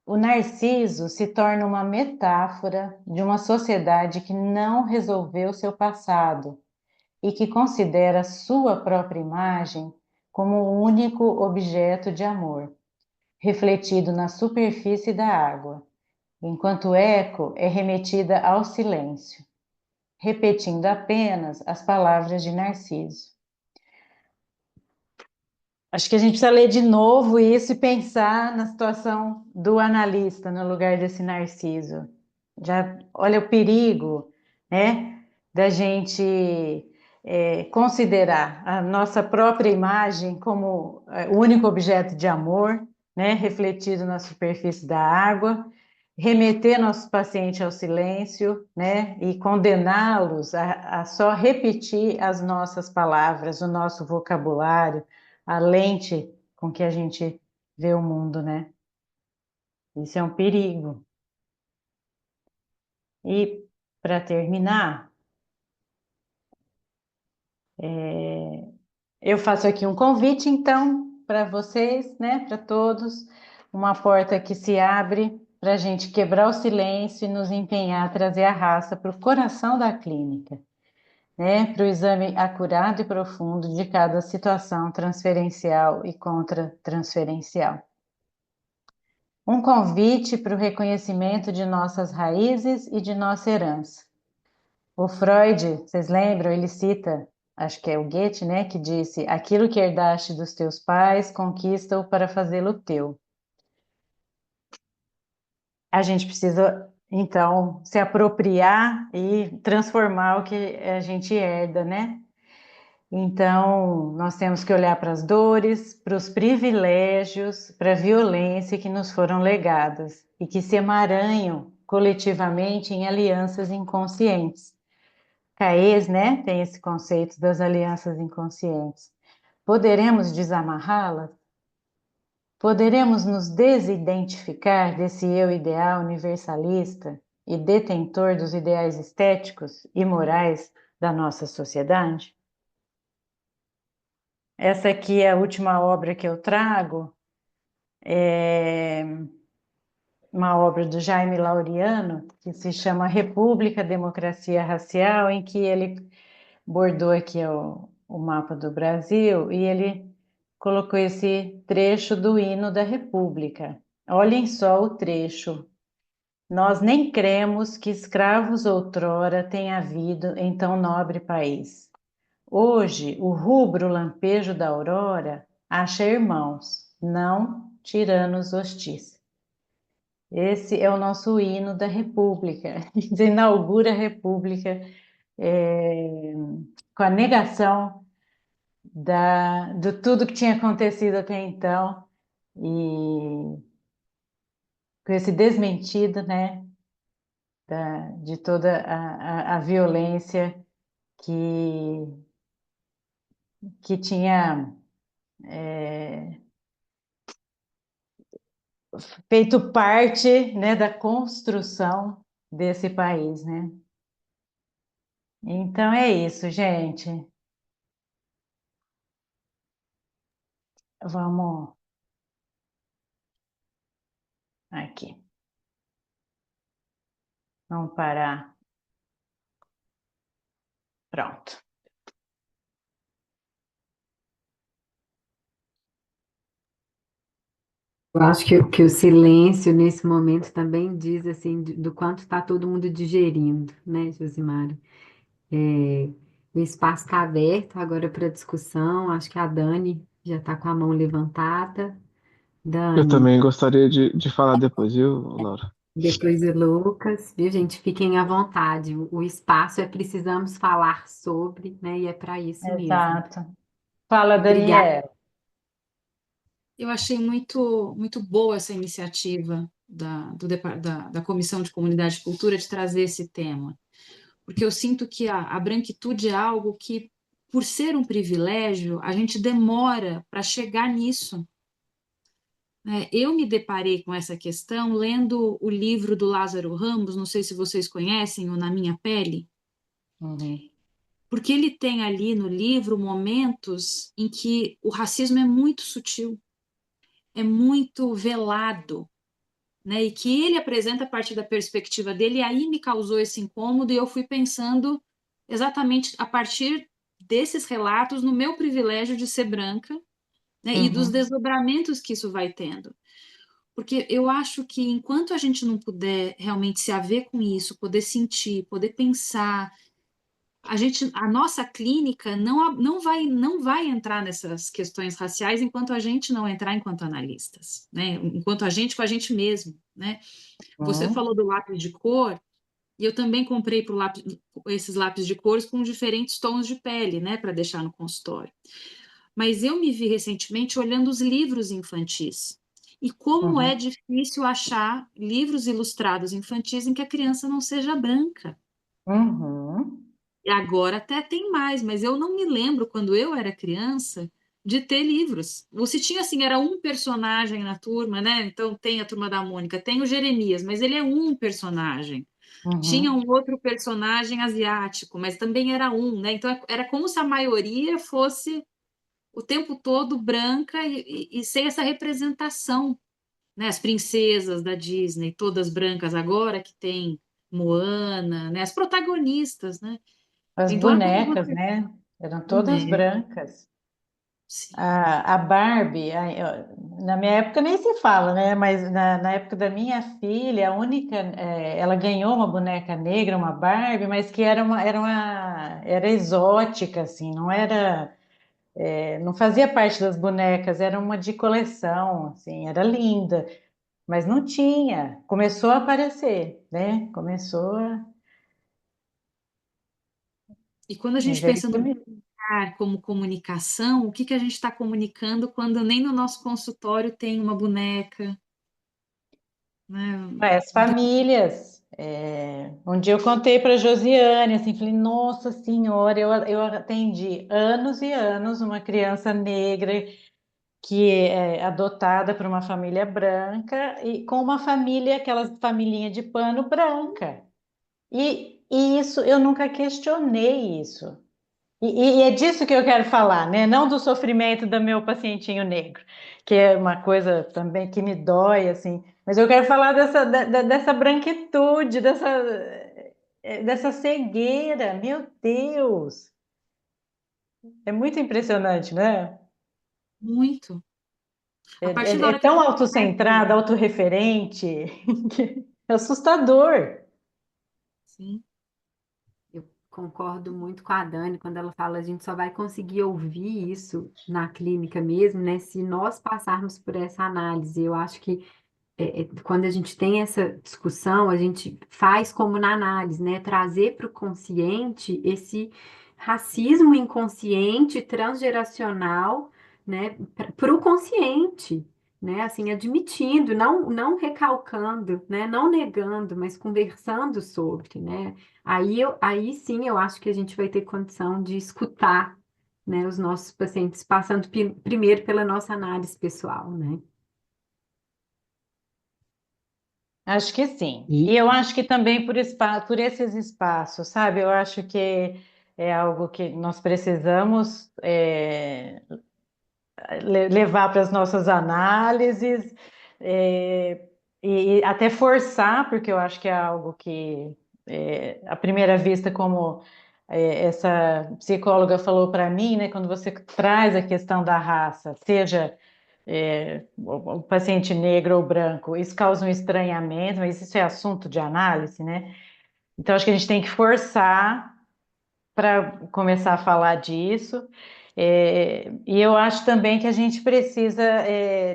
o narciso se torna uma metáfora de uma sociedade que não resolveu seu passado e que considera sua própria imagem como o único objeto de amor, refletido na superfície da água, enquanto o eco é remetida ao silêncio, repetindo apenas as palavras de Narciso. Acho que a gente precisa ler de novo isso e pensar na situação do analista no lugar desse Narciso. Já olha o perigo, né, da gente considerar a nossa própria imagem como o único objeto de amor, né, refletido na superfície da água, remeter nossos pacientes ao silêncio, né, e condená-los a só repetir as nossas palavras, o nosso vocabulário, a lente com que a gente vê o mundo, né? Isso é um perigo. E para terminar, eu faço aqui um convite, então, para vocês, né, para todos, uma porta que se abre para a gente quebrar o silêncio e nos empenhar a trazer a raça para o coração da clínica, né, para o exame acurado e profundo de cada situação transferencial e contra-transferencial. Um convite para o reconhecimento de nossas raízes e de nossa herança. O Freud, vocês lembram, ele cita, acho que é o Goethe, né, que disse: aquilo que herdaste dos teus pais, conquista-o para fazê-lo teu. A gente precisa então, se apropriar e transformar o que a gente herda, né? Então, nós temos que olhar para as dores, para os privilégios, para a violência que nos foram legadas e que se emaranham coletivamente em alianças inconscientes. Caes, né, tem esse conceito das alianças inconscientes. Poderemos desamarrá-las? Poderemos nos desidentificar desse eu ideal universalista e detentor dos ideais estéticos e morais da nossa sociedade? Essa aqui é a última obra que eu trago, é uma obra do Jaime Laureano, que se chama República, Democracia Racial, em que ele bordou aqui o mapa do Brasil e ele colocou esse trecho do hino da República. Olhem só o trecho. Nós nem cremos que escravos outrora tenha havido em tão nobre país. Hoje, o rubro lampejo da aurora acha irmãos, não tiranos hostis. Esse é o nosso hino da República. Você inaugura a República com a negação de tudo que tinha acontecido até então e com esse desmentido, né, de toda a violência que, que tinha feito parte, né, da construção desse país, né? Então é isso, gente. Vamos aqui. Vamos parar. Pronto. Eu acho que o silêncio nesse momento também diz assim do quanto está todo mundo digerindo, né, Josimara? É, o espaço está aberto agora para discussão. Acho que a Dani já está com a mão levantada. Eu Dani, também gostaria de falar depois, viu, Laura? depois de Lucas, viu, gente? Fiquem à vontade. O espaço é precisamos falar sobre, né? E é para isso mesmo. Exato. Fala, Obrigada. Daniela. Eu achei muito boa essa iniciativa da Comissão de Comunidade e Cultura de trazer esse tema, porque eu sinto que a branquitude é algo que, por ser um privilégio, a gente demora para chegar nisso, né? Eu me deparei com essa questão lendo o livro do Lázaro Ramos, não sei se vocês conhecem, o Na Minha Pele, Uhum. porque ele tem ali no livro momentos em que o racismo é muito sutil, é muito velado, né? E que ele apresenta a partir da perspectiva dele, e aí me causou esse incômodo, e eu fui pensando exatamente a partir desses relatos no meu privilégio de ser branca, né? E dos Uhum. desdobramentos que isso vai tendo. Porque eu acho que enquanto a gente não puder realmente se haver com isso, poder sentir, poder pensar, a nossa clínica não vai entrar nessas questões raciais enquanto a gente não entrar enquanto analistas, né? Enquanto a gente com a gente mesmo, né? Você Uhum. falou do lápis de cor, e eu também comprei esses lápis de cores com diferentes tons de pele, né, para deixar no consultório. Mas eu me vi recentemente olhando os livros infantis. E como é Uhum. difícil achar livros ilustrados infantis em que a criança não seja branca. Uhum. E agora até tem mais, mas eu não me lembro quando eu era criança de ter livros. Você tinha assim, era um personagem na turma, né? Então tem a Turma da Mônica, tem o Jeremias, mas ele é um personagem. Tinha Uhum. um outro personagem asiático, mas também era um, né? Então era como se a maioria fosse o tempo todo branca e sem essa representação, né? As princesas da Disney, todas brancas agora que tem Moana, né? As protagonistas, né? As Então é como bonecas, você, né? Eram todas né? brancas. Sim. A Barbie, na minha época nem se fala, né? Mas na época da minha filha, a única, ela ganhou uma boneca negra, uma Barbie, mas que era exótica, assim, não era, não fazia parte das bonecas, era uma de coleção, assim, era linda. mas não tinha. Começou a aparecer, né? Começou a... E quando a Mas gente é pensa isso no mesmo. brincar como comunicação, o que que a gente está comunicando quando nem no nosso consultório tem uma boneca, né? As famílias. Um dia eu contei para a Josiane, assim, falei, nossa senhora, eu atendi anos e anos uma criança negra que é adotada por uma família branca e com uma família, aquela familhinha de pano branca. E isso, eu nunca questionei isso. E é disso que eu quero falar, né? Não do sofrimento do meu pacientinho negro, que é uma coisa também que me dói, assim. Mas eu quero falar dessa branquitude, dessa cegueira. Meu Deus! É muito impressionante, né? Muito. É, A partir da é hora que a tão gente autocentrado, consegue, autorreferente, que é assustador. sim, Eu concordo muito com a Dani quando ela fala a gente só vai conseguir ouvir isso na clínica mesmo, né? Se nós passarmos por essa análise. Eu acho que quando a gente tem essa discussão, a gente faz como na análise, né? Trazer para o consciente esse racismo inconsciente, transgeracional, né? Para o consciente, né? Assim, admitindo, não recalcando, né? Não negando, mas conversando sobre, né? Aí sim eu acho que a gente vai ter condição de escutar, né? Os nossos pacientes passando primeiro pela nossa análise pessoal, né? Acho que sim. E E, eu acho que também por esses espaços, sabe? Eu acho que é algo que nós precisamos levar para as nossas análises, é, e até forçar, porque eu acho que é algo que, à primeira vista, como essa psicóloga falou para mim, né? Quando você traz a questão da raça, seja o paciente negro ou branco, isso causa um estranhamento, mas isso é assunto de análise, né? Então, acho que a gente tem que forçar para começar a falar disso. E eu acho também que a gente precisa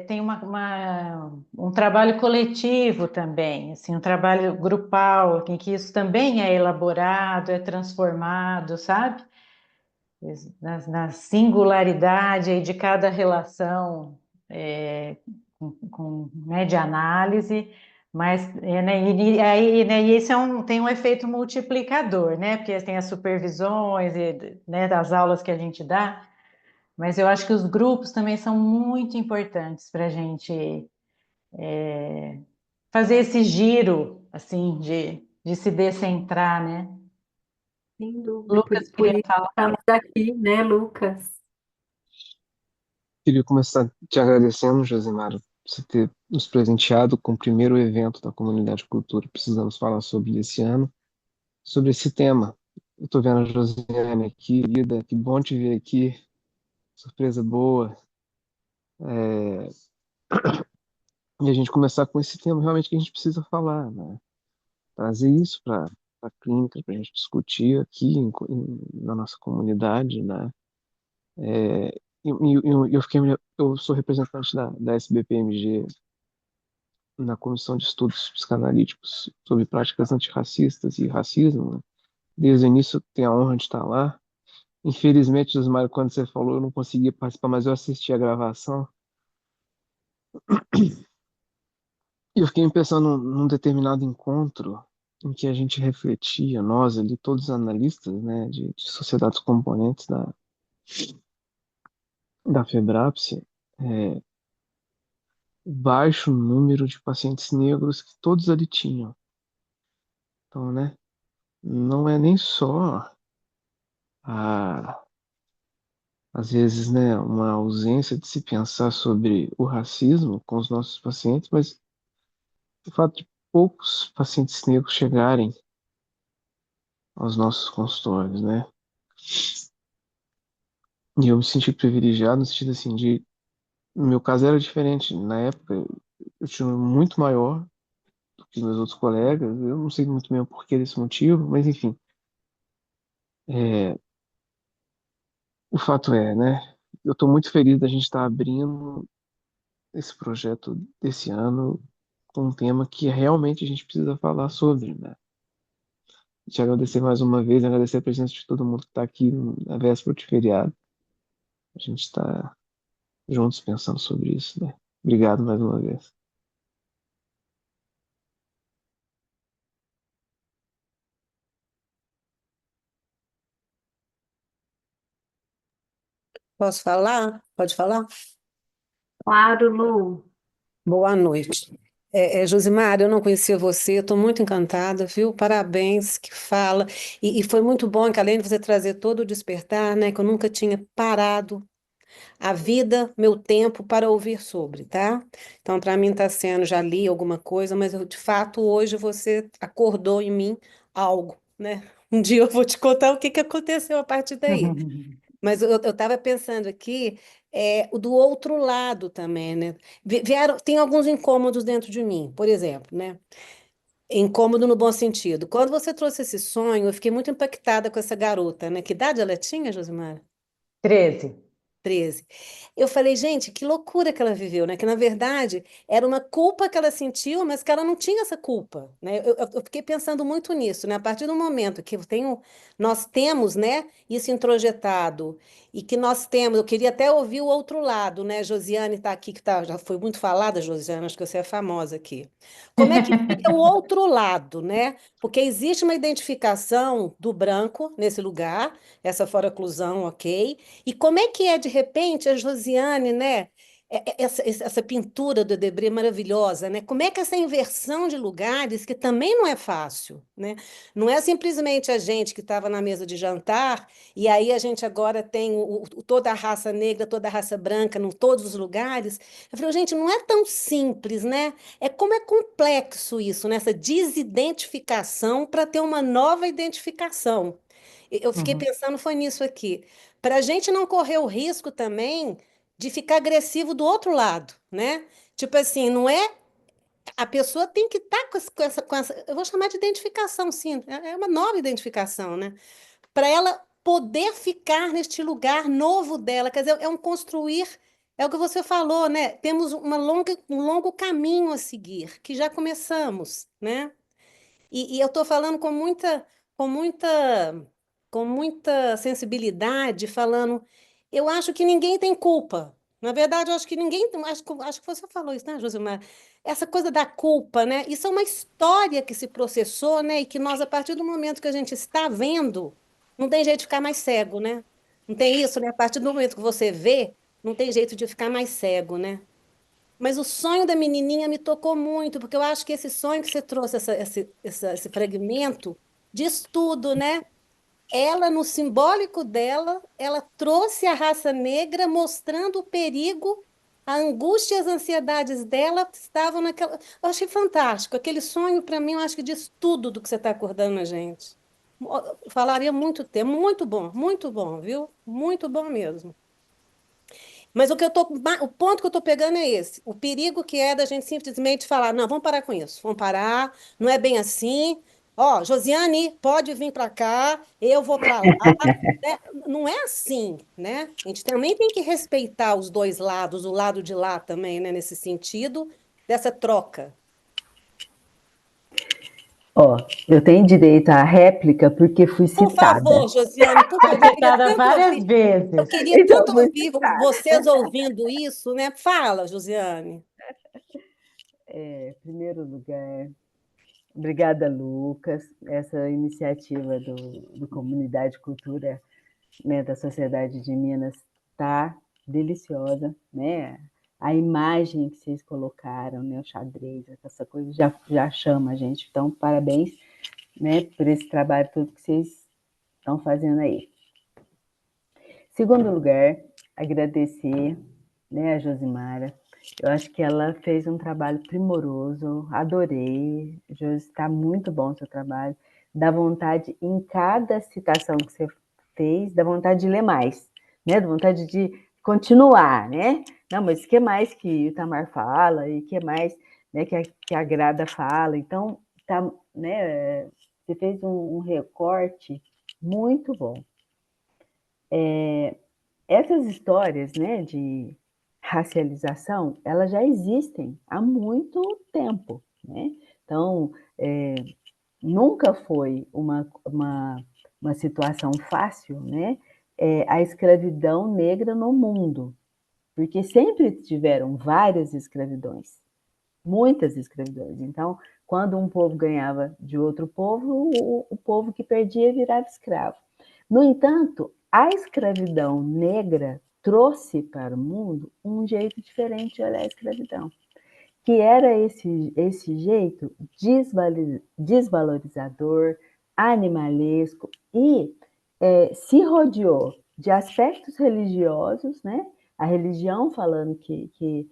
tem um trabalho coletivo também, assim, um trabalho grupal, em que isso também é elaborado, é transformado, sabe? Na singularidade aí de cada relação com média análise, mas né, e aí né, e esse tem um efeito multiplicador, né? Porque tem as supervisões e, né, das aulas que a gente dá, mas eu acho que os grupos também são muito importantes para a gente fazer esse giro assim de se descentrar, né? Sem dúvida. Lucas Por queria isso falar. estamos aqui, né, Lucas? queria começar te agradecendo, Josimara, por você ter nos presenteado com o primeiro evento da Comunidade Cultura. Precisamos falar sobre esse ano, sobre esse tema. Eu estou vendo a Josiane aqui, Lida, que bom te ver aqui, surpresa boa. É, e a gente começar com esse tema realmente que a gente precisa falar, né? Trazer isso para a clínica, para a gente discutir aqui na nossa comunidade, né? É, eu sou representante da SBPMG na Comissão de Estudos Psicanalíticos sobre Práticas Antirracistas e Racismo, né? Desde o início tenho a honra de estar lá. Infelizmente, Josmar, quando você falou, eu não conseguia participar, mas eu assisti a gravação e eu fiquei pensando num determinado encontro em que a gente refletia, nós ali, todos os analistas, né, de sociedades componentes da FEBRAPSE, é, o baixo número de pacientes negros que todos ali tinham. Então, né, não é nem só a às vezes, né, uma ausência de se pensar sobre o racismo com os nossos pacientes, mas o fato de poucos pacientes negros chegarem aos nossos consultórios, né? E eu me senti privilegiado no sentido assim de, no meu caso era diferente. Na época eu tinha um número muito maior do que meus outros colegas. Eu não sei muito bem o porquê desse motivo, mas enfim, é, o fato é, né? Eu estou muito feliz da gente estar abrindo esse projeto desse ano com um tema que realmente a gente precisa falar sobre, né? Te agradecer mais uma vez, agradecer a presença de todo mundo que está aqui na véspera de feriado. A gente está juntos pensando sobre isso, né? Obrigado mais uma vez. Posso falar? Pode falar? Claro, Lu. Boa noite. Josimar, eu não conhecia você, estou muito encantada, viu? Parabéns, que fala. E foi muito bom que, além de você trazer todo o despertar, né, que eu nunca tinha parado a vida, meu tempo para ouvir sobre, tá? Então, para mim está sendo, já li alguma coisa, mas de fato hoje você acordou em mim algo, né? Um dia eu vou te contar o que que aconteceu a partir daí. Mas eu estava pensando aqui, o do outro lado também, né? Vieram, tem alguns incômodos dentro de mim, por exemplo, né? Incômodo no bom sentido. Quando você trouxe esse sonho, eu fiquei muito impactada com essa garota, né? Que idade ela tinha, Josimar? 13. 13. Eu falei, gente, que loucura que ela viveu, né? Que na verdade era uma culpa que ela sentiu, mas que ela não tinha essa culpa, né? Eu fiquei pensando muito nisso, né? A partir do momento que nós temos, né, isso introjetado e que nós temos, eu queria até ouvir o outro lado, né? Josiane está aqui, que tá, já foi muito falada, Josiane, acho que você é famosa aqui. Como é que fica o outro lado, né? Porque existe uma identificação do branco nesse lugar, essa fora-oclusão, ok? E como é que é, de repente, a Josiane, né? Essa pintura do Debré maravilhosa, né? Como é que essa inversão de lugares, que também não é fácil, né? Não é simplesmente a gente que estava na mesa de jantar, e aí a gente agora tem toda a raça negra, toda a raça branca, em todos os lugares. Eu falei, gente, não é tão simples, né? É como é complexo isso, né? Essa desidentificação para ter uma nova identificação. Eu fiquei Uhum. pensando, foi nisso aqui. Para a gente não correr o risco também de ficar agressivo do outro lado, né? Tipo assim, não é. A pessoa tem que estar com essa. Eu vou chamar de identificação, sim. É uma nova identificação, né? Para ela poder ficar neste lugar novo dela. Quer dizer, é um construir. É o que você falou, né? Temos um longo caminho a seguir, que já começamos, né? E eu estou falando com muita, com muita sensibilidade, falando, eu acho que ninguém tem culpa. Na verdade, eu acho que ninguém, acho que você falou isso, né, Josimar? Essa coisa da culpa, né? Isso é uma história que se processou, né? E que nós, a partir do momento que a gente está vendo, não tem jeito de ficar mais cego, né? Não tem isso, né? A partir do momento que você vê, não tem jeito de ficar mais cego, né? Mas o sonho da menininha me tocou muito, porque eu acho que esse sonho que você trouxe, esse fragmento, diz tudo, né? Ela, no simbólico dela, ela trouxe a raça negra, mostrando o perigo, a angústia e as ansiedades dela estavam naquela. Eu achei fantástico. Aquele sonho, para mim, eu acho que diz tudo do que você está acordando na gente. Eu falaria muito tempo. Muito bom, viu? Muito bom mesmo. Mas o ponto que eu estou pegando é esse. O perigo que é da gente simplesmente falar, não, vamos parar com isso, vamos parar, não é bem assim. Ó, Josiane, pode vir para cá, eu vou para lá. Né? Não é assim, né? A gente também tem que respeitar os dois lados, o lado de lá também, né? Nesse sentido, dessa troca. Ó, eu tenho direito à réplica porque fui Por citada. favor, Josiane, por Foi favor, citada várias eu vezes. queria Então, tanto fui ouvir citada. vocês ouvindo isso, né? Fala, Josiane. Em primeiro lugar, obrigada, Lucas. Essa iniciativa do Comunidade Cultura, né, da Sociedade de Minas está deliciosa, né? A imagem que vocês colocaram, né, o xadrez, essa coisa já chama a gente. Então, parabéns, né, por esse trabalho todo que vocês estão fazendo aí. Segundo lugar, agradecer, né, a Josimara. Eu acho que ela fez um trabalho primoroso, adorei. Josi, está muito bom o seu trabalho. Dá vontade, em cada citação que você fez, dá vontade de ler mais, né? Dá vontade de continuar, né? Não, mas o que mais que o Itamar fala e o que mais, né, que a Grada fala? Então, tá, né, você fez um recorte muito bom. Essas histórias, né, de racialização, elas já existem há muito tempo, né? Então, nunca foi uma situação fácil, né? A escravidão negra no mundo, porque sempre tiveram várias escravidões, muitas escravidões. Então, quando um povo ganhava de outro povo, o povo que perdia virava escravo. No entanto, a escravidão negra trouxe para o mundo um jeito diferente de olhar a escravidão, que era esse jeito desvalorizador, animalesco, e se rodeou de aspectos religiosos, né? A religião falando que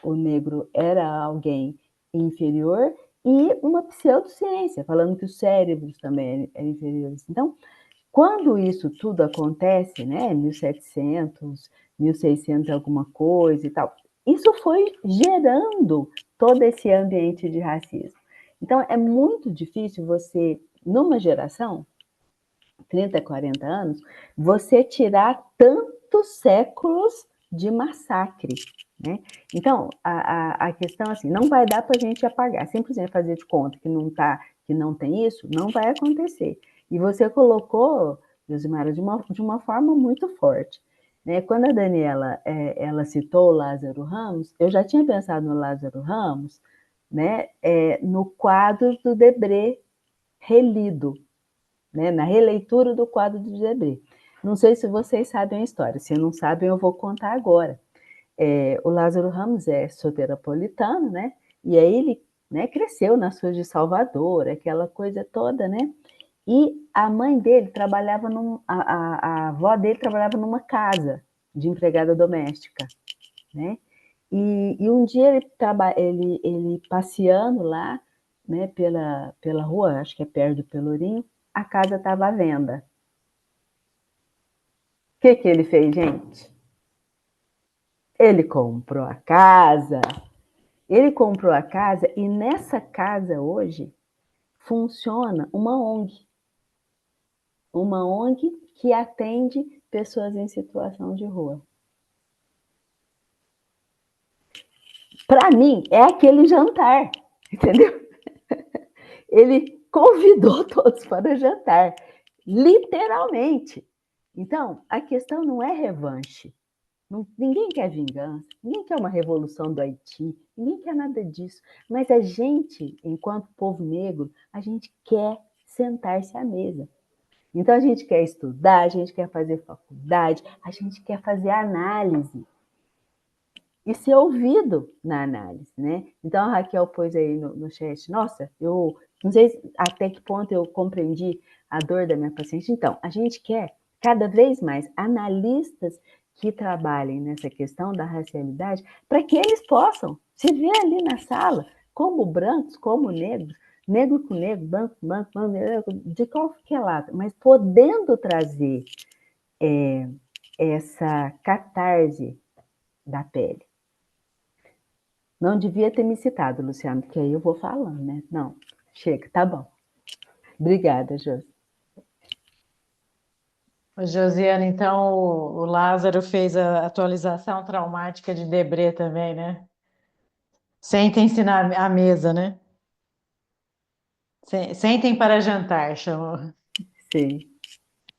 o negro era alguém inferior, e uma pseudociência falando que os cérebros também eram inferiores. Então, quando isso tudo acontece, né, 1700, 1600 alguma coisa e tal, isso foi gerando todo esse ambiente de racismo. Então, é muito difícil você, numa geração, 30, 40 anos, você tirar tantos séculos de massacre, né? Então, a questão assim, não vai dar para a gente apagar, simplesmente fazer de conta que não tem isso, não vai acontecer. E você colocou, Josimara, de uma forma muito forte, né? Quando a Daniela ela citou o Lázaro Ramos, eu já tinha pensado no Lázaro Ramos, né? No quadro do Debré relido, né? Na releitura do quadro do Debré. Não sei se vocês sabem a história, se não sabem, eu vou contar agora. O Lázaro Ramos é soteropolitano, né? E aí ele, né, cresceu nas ruas de Salvador, aquela coisa toda, né? E a mãe dele trabalhava a avó dele trabalhava numa casa de empregada doméstica, né? E um dia ele passeando lá, né, pela rua, acho que é perto do Pelourinho, a casa estava à venda. O que ele fez, gente? Ele comprou a casa. Ele comprou a casa e nessa casa hoje funciona uma ONG. Uma ONG que atende pessoas em situação de rua. Para mim, é aquele jantar, entendeu? Ele convidou todos para jantar, literalmente. Então, a questão não é revanche. Ninguém quer vingança, ninguém quer uma revolução do Haiti, ninguém quer nada disso. Mas a gente, enquanto povo negro, a gente quer sentar-se à mesa. Então, a gente quer estudar, a gente quer fazer faculdade, a gente quer fazer análise e ser ouvido na análise, né? Então, a Raquel pôs aí no chat, nossa, eu não sei até que ponto eu compreendi a dor da minha paciente. Então, a gente quer cada vez mais analistas que trabalhem nessa questão da racialidade para que eles possam se ver ali na sala como brancos, como negros, negro com negro, branco com branco, de qualquer lado, mas podendo trazer essa catarse da pele. Não devia ter me citado, Luciano, porque aí eu vou falando, né? Não, chega, tá bom. Obrigada, Josi. Josiana, então o Lázaro fez a atualização traumática de Debré também, né? Sentem-se à mesa, né? Sentem para jantar, chamou. Sim,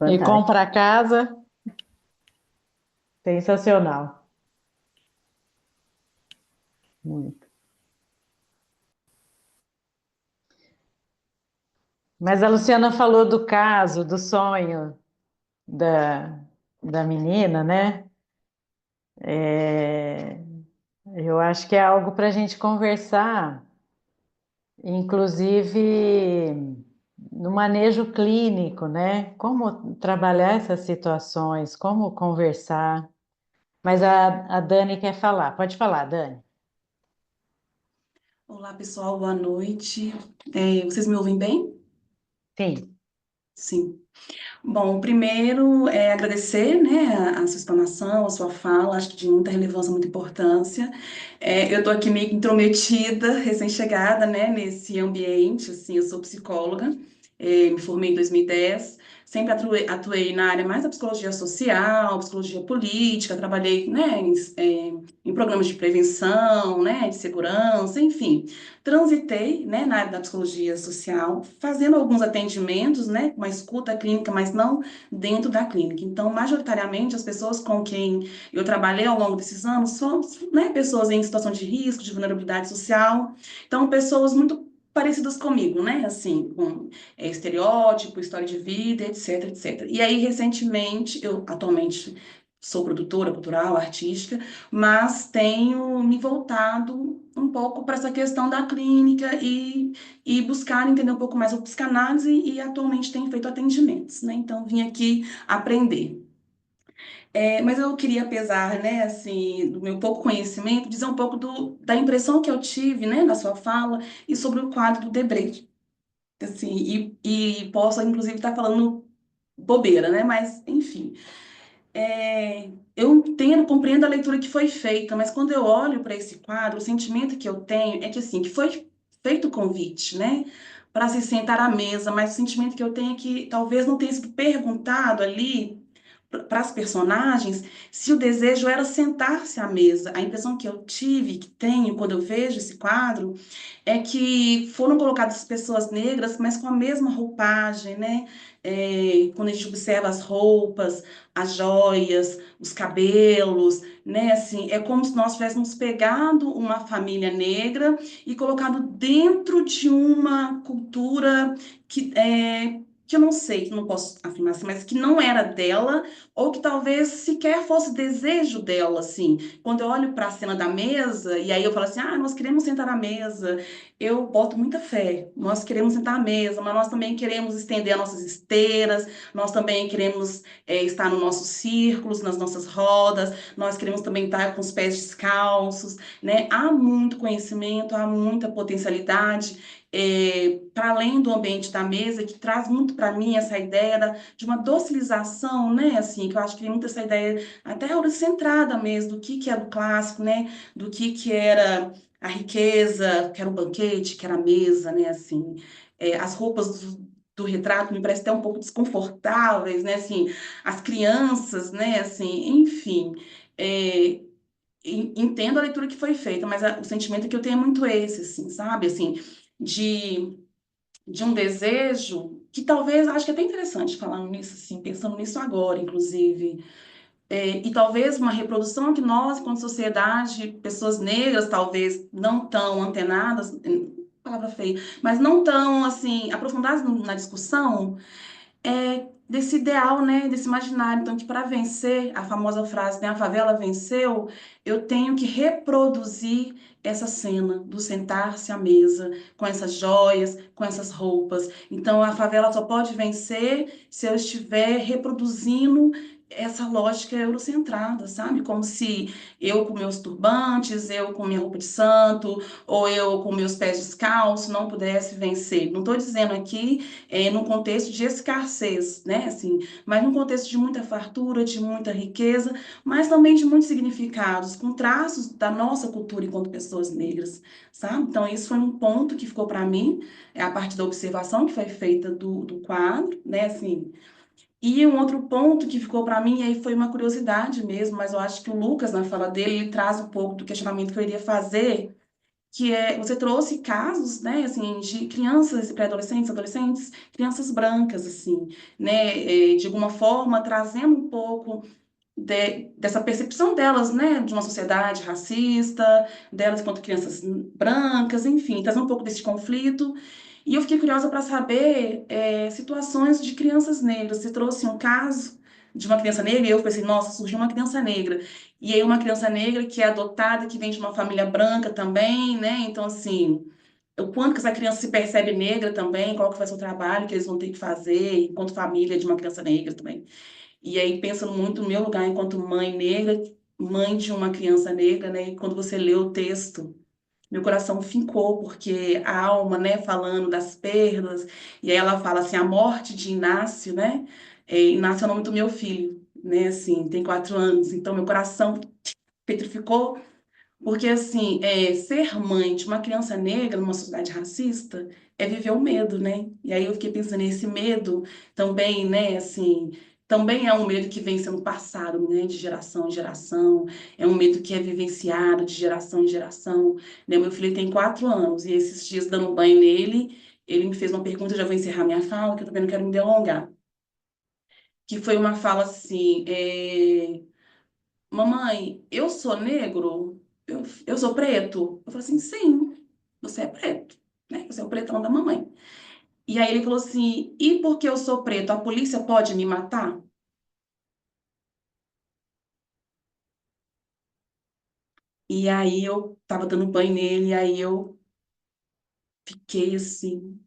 E fantástico. compra a casa. Sensacional. Muito. Mas a Luciana falou do caso, do sonho da menina, né? Eu acho que é algo para a gente conversar, inclusive no manejo clínico, né? Como trabalhar essas situações, como conversar. Mas a Dani quer falar. Pode falar, Dani. Olá, pessoal, boa noite. Vocês me ouvem bem? Sim. Sim. Bom, primeiro é agradecer, né, a sua explanação, a sua fala, acho que de muita relevância, muita importância. Eu estou aqui meio que intrometida, recém-chegada, né, nesse ambiente, assim, eu sou psicóloga, me formei em 2010, sempre atuei na área mais da psicologia social, psicologia política, trabalhei, né, em programas de prevenção, né, de segurança, enfim. Transitei, né, na área da psicologia social, fazendo alguns atendimentos, né, uma escuta clínica, mas não dentro da clínica. Então, majoritariamente, as pessoas com quem eu trabalhei ao longo desses anos são, né, pessoas em situação de risco, de vulnerabilidade social. Então, pessoas muito parecidas comigo, né, assim, com estereótipo, história de vida, etc, etc. E aí, recentemente, eu atualmente sou produtora cultural, artística, mas tenho me voltado um pouco para essa questão da clínica e buscar entender um pouco mais a psicanálise e atualmente tenho feito atendimentos, né? Então, vim aqui aprender. Mas eu queria, apesar, né, assim, do meu pouco conhecimento, dizer um pouco da impressão que eu tive, né, na sua fala e sobre o quadro do Debré. Assim, e posso, inclusive, estar falando bobeira, né? Mas, enfim. Eu entendo, compreendo a leitura que foi feita, mas quando eu olho para esse quadro, o sentimento que eu tenho é que, assim, que foi feito o convite, né? Para se sentar à mesa, mas o sentimento que eu tenho é que talvez não tenha sido perguntado ali para as personagens se o desejo era sentar-se à mesa. A impressão que eu tive, que tenho quando eu vejo esse quadro, é que foram colocadas pessoas negras, mas com a mesma roupagem, né? Quando a gente observa as roupas, as joias, os cabelos, né? Assim, é como se nós tivéssemos pegado uma família negra e colocado dentro de uma cultura que eu não sei, que não posso afirmar assim, mas que não era dela, ou que talvez sequer fosse desejo dela, assim. Quando eu olho para a cena da mesa, e aí eu falo assim, nós queremos sentar à mesa, eu boto muita fé. Nós queremos sentar à mesa, mas nós também queremos estender as nossas esteiras, nós também queremos estar nos nossos círculos, nas nossas rodas, nós queremos também estar com os pés descalços, né? Há muito conhecimento, há muita potencialidade, para além do ambiente da mesa, que traz muito para mim essa ideia de uma docilização, né? Assim, que eu acho que tem muito essa ideia até eurocentrada mesmo, do que era o clássico, né? Do que era a riqueza, que era o banquete, que era a mesa, né? Assim, as roupas do retrato me parecem até um pouco desconfortáveis, né? Assim, as crianças, né? Assim, enfim. é, Entendo a leitura que foi feita, mas o sentimento que eu tenho é muito esse, assim, sabe? Assim, de, de um desejo que talvez, acho que é até interessante falando nisso, assim, pensando nisso agora, inclusive. E talvez uma reprodução que nós, enquanto sociedade, pessoas negras, talvez não tão antenadas, palavra feia, mas não tão, assim, aprofundadas na discussão, desse ideal, né, desse imaginário. Então, que para vencer, a famosa frase, né, a favela venceu, eu tenho que reproduzir essa cena do sentar-se à mesa, com essas joias, com essas roupas. Então, a favela só pode vencer se eu estiver reproduzindo essa lógica eurocentrada, sabe? Como se eu com meus turbantes, eu com minha roupa de santo, ou eu com meus pés descalços não pudesse vencer. Não estou dizendo aqui num contexto de escassez, né? Assim, mas num contexto de muita fartura, de muita riqueza, mas também de muitos significados, com traços da nossa cultura enquanto pessoas negras, sabe? Então, isso foi um ponto que ficou para mim, a partir da observação que foi feita do quadro, né? Assim, e um outro ponto que ficou para mim, e aí foi uma curiosidade mesmo, mas eu acho que o Lucas, na fala dele, ele traz um pouco do questionamento que eu iria fazer, que você trouxe casos, né, assim, de crianças e pré-adolescentes, adolescentes, crianças brancas, assim, né, de alguma forma trazendo um pouco dessa percepção delas, né, de uma sociedade racista, delas enquanto crianças brancas, enfim, trazendo um pouco desse conflito. E eu fiquei curiosa para saber situações de crianças negras. Você trouxe um caso de uma criança negra e eu pensei, nossa, surgiu uma criança negra. E aí uma criança negra que é adotada, que vem de uma família branca também, né? Então, assim, o quanto que essa criança se percebe negra também, qual que vai ser o trabalho que eles vão ter que fazer enquanto família de uma criança negra também. E aí, pensando muito no meu lugar enquanto mãe negra, mãe de uma criança negra, né? E quando você lê o texto, meu coração fincou, porque a alma, né, falando das perdas, e aí ela fala assim, a morte de Inácio, né? Inácio é o nome do meu filho, né? Assim, tem 4 anos, então meu coração petrificou Porque, assim, ser mãe de uma criança negra numa sociedade racista é viver o medo, né? E aí eu fiquei pensando, esse medo também, né, assim, também é um medo que vem sendo passado, né, de geração em geração, é um medo que é vivenciado de geração em geração, né? Meu filho tem 4 anos e esses dias dando banho nele, ele me fez uma pergunta, eu já vou encerrar minha fala, que eu também não quero me delongar, que foi uma fala assim, mamãe, eu sou negro? Eu sou preto? Eu falei assim, sim, você é preto, né? Você é o pretão da mamãe. E aí ele falou assim, e porque eu sou preto, a polícia pode me matar? E aí eu tava dando banho nele, e aí eu fiquei assim.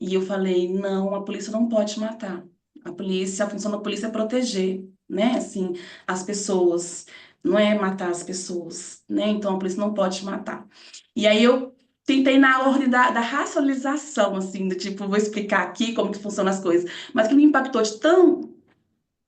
E eu falei, não, a polícia não pode matar. A polícia, a função da polícia é proteger, né? Assim, as pessoas, não é matar as pessoas, né? Então a polícia não pode matar. E aí eu tentei na ordem da racionalização, assim, do tipo, vou explicar aqui como que funcionam as coisas. Mas que me impactou de tão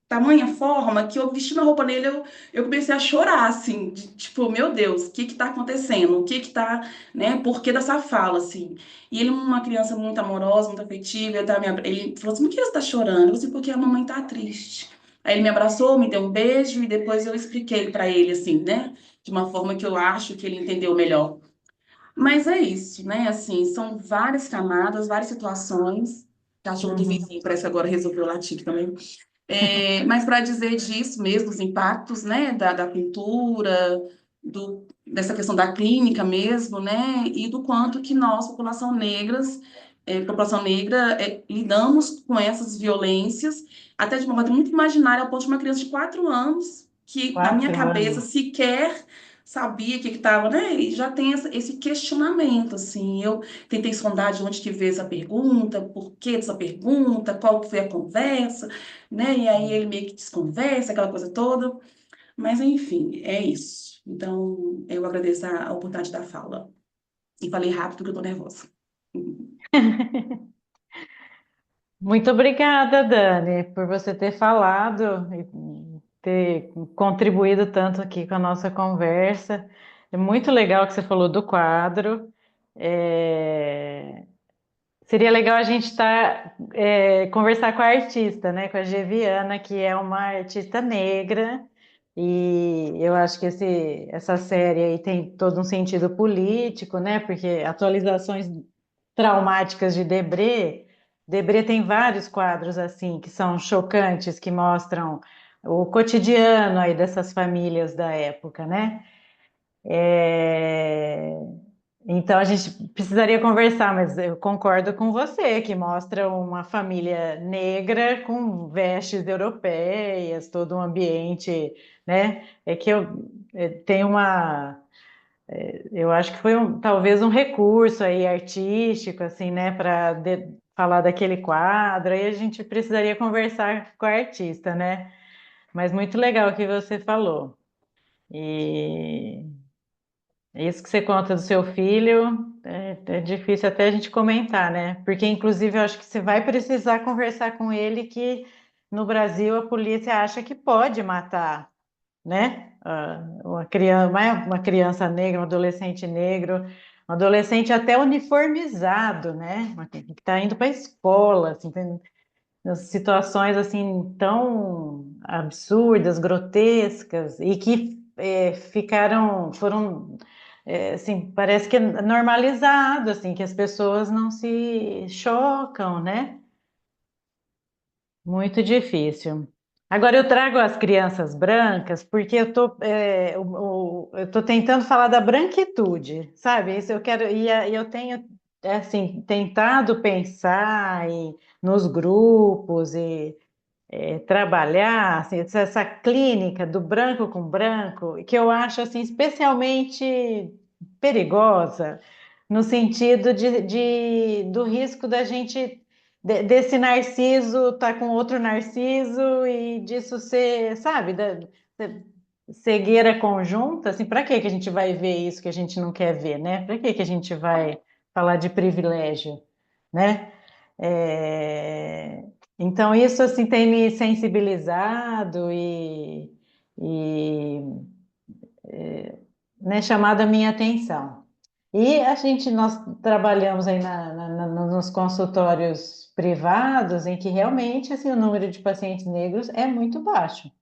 tamanha forma que eu vestindo a roupa nele, eu comecei a chorar, assim, de, tipo, meu Deus, o que que tá acontecendo? O que que tá, né, por que dessa fala, assim? E ele, uma criança muito amorosa, muito afetiva, ele falou assim, por que você tá chorando? Eu falei assim, porque a mamãe tá triste. Aí ele me abraçou, me deu um beijo e depois eu expliquei pra ele, assim, né, de uma forma que eu acho que ele entendeu melhor. Mas é isso, né, assim, são várias camadas, várias situações. Cachorro do Uhum. vizinho parece que agora resolveu latir também. Mas para dizer disso mesmo, os impactos, né, da cultura, dessa questão da clínica mesmo, né, e do quanto que nós, população negra, lidamos com essas violências, até de uma forma muito imaginária, ao ponto de uma criança de 4 anos, que na minha 4 anos. cabeça sequer sabia o que estava, né, e já tem esse questionamento, assim, eu tentei sondar de onde que veio essa pergunta, por que essa pergunta, qual que foi a conversa, né? E aí ele meio que desconversa, aquela coisa toda. Mas, enfim, é isso. Então, eu agradeço a oportunidade da fala. E falei rápido porque eu tô nervosa. Muito obrigada, Dani, por você ter falado e ter contribuído tanto aqui com a nossa conversa. É muito legal que você falou do quadro. É, Seria legal a gente conversar com a artista, né? Com a Geviana, que é uma artista negra, e eu acho que essa série aí tem todo um sentido político, né? Porque atualizações traumáticas de Debré, Debré tem vários quadros assim que são chocantes, que mostram o cotidiano aí dessas famílias da época, né? É, Então a gente precisaria conversar, mas eu concordo com você, que mostra uma família negra com vestes europeias, todo um ambiente, né? É que tem eu acho que foi talvez um recurso aí artístico, assim, né, para falar daquele quadro, aí a gente precisaria conversar com a artista, né? Mas muito legal o que você falou. E isso que você conta do seu filho é difícil até a gente comentar, né? Porque, inclusive, eu acho que você vai precisar conversar com ele que no Brasil a polícia acha que pode matar, né? Uma criança negra, um adolescente negro, um adolescente até uniformizado, né? Que está indo para a escola, assim, tem situações assim tão absurdas, grotescas e que foram assim, parece que é normalizado, assim, que as pessoas não se chocam, né? Muito difícil. Agora eu trago as crianças brancas porque eu tô tentando falar da branquitude, sabe? Isso eu quero e eu tenho assim tentado pensar nos grupos e trabalhar assim, essa clínica do branco com branco, que eu acho assim, especialmente perigosa, no sentido do risco da gente, desse narciso estar com outro narciso e disso ser, sabe, da cegueira conjunta, assim, para que a gente vai ver isso que a gente não quer ver, né? Para que a gente vai falar de privilégio, né? É, então, isso assim tem me sensibilizado e né, chamado a minha atenção. E nós trabalhamos aí nos consultórios privados, em que realmente assim, o número de pacientes negros é muito baixo.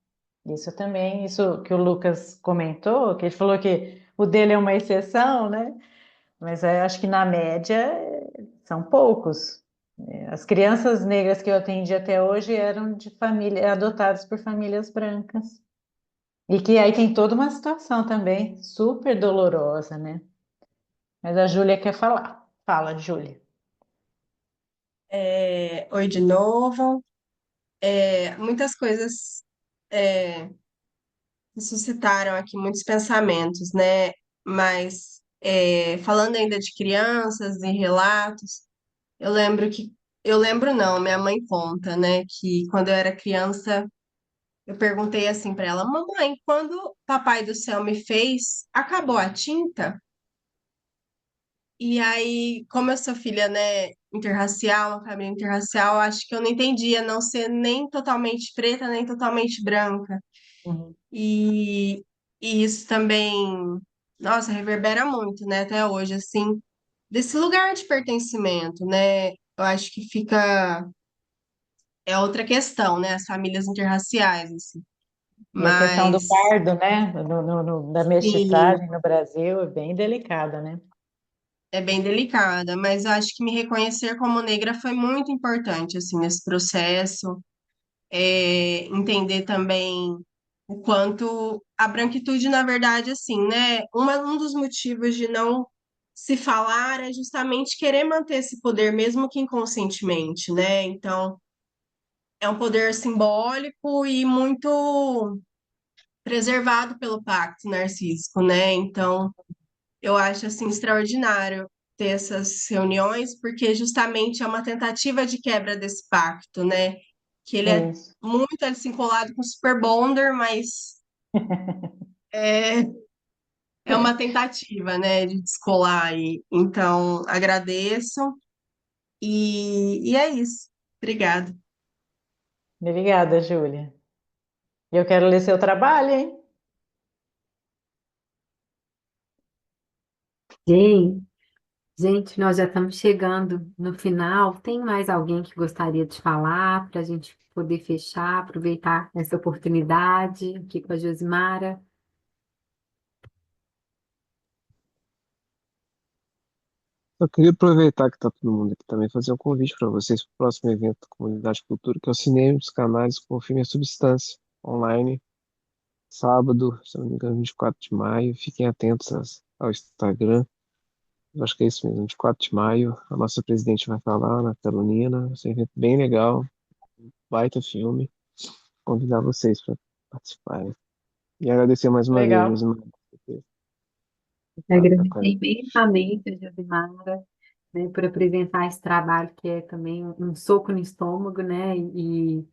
Isso também, isso que o Lucas comentou, que ele falou que o dele é uma exceção, né? Mas eu acho que na média são poucos. As crianças negras que eu atendi até hoje eram de família, adotadas por famílias brancas. E que aí tem toda uma situação também super dolorosa, né? Mas a Júlia quer falar. Fala, Júlia. Oi de novo. Muitas coisas é, suscitaram aqui muitos pensamentos, né? Mas falando ainda de crianças e relatos, eu lembro não, minha mãe conta, né? Que quando eu era criança, eu perguntei assim para ela, mamãe, quando Papai do Céu me fez, acabou a tinta? E aí, como eu sou filha, né, interracial, uma família interracial, acho que eu não entendia não ser nem totalmente preta, nem totalmente branca. Uhum. E, e isso também, nossa, reverbera muito, né, até hoje, assim, desse lugar de pertencimento, né? Eu acho que é outra questão, né, as famílias interraciais, assim. E a questão do Mas, pardo, né? Da sim, mestiçagem no Brasil é bem delicada, né? é bem delicada, mas eu acho que me reconhecer como negra foi muito importante, assim, nesse processo. Entender também o quanto a branquitude, na verdade, assim, né? Um dos motivos de não se falar é justamente querer manter esse poder, mesmo que inconscientemente, né? Então, é um poder simbólico e muito preservado pelo pacto narcísico, né? Então, eu acho, assim, extraordinário ter essas reuniões, porque justamente é uma tentativa de quebra desse pacto, né? Que ele é Isso. muito assim colado com o Super Bonder, mas é, é uma tentativa, né, de descolar aí. Então, agradeço e é isso. Obrigada. Obrigada, Júlia. Eu quero ler seu trabalho, hein? Gente, gente, nós já estamos chegando no final. Tem mais alguém que gostaria de falar para a gente poder fechar, aproveitar essa oportunidade aqui com a Josimara? Eu queria aproveitar que está todo mundo aqui também, fazer um convite para vocês para o próximo evento da Comunidade Cultura, que é o Cinema dos Canais com o filme A Substância, online, sábado, se não me engano, 24 de maio. Fiquem atentos ao Instagram. Eu acho que é isso mesmo, 24 de maio. A nossa presidente vai falar na Carolina. Vai ser um evento bem legal, baita filme. Convidar vocês para participarem. E agradecer mais uma vez, Legal. Josimar, por Agradecer estar imensamente a Josimara, né, por apresentar esse trabalho que é também um soco no estômago, né, e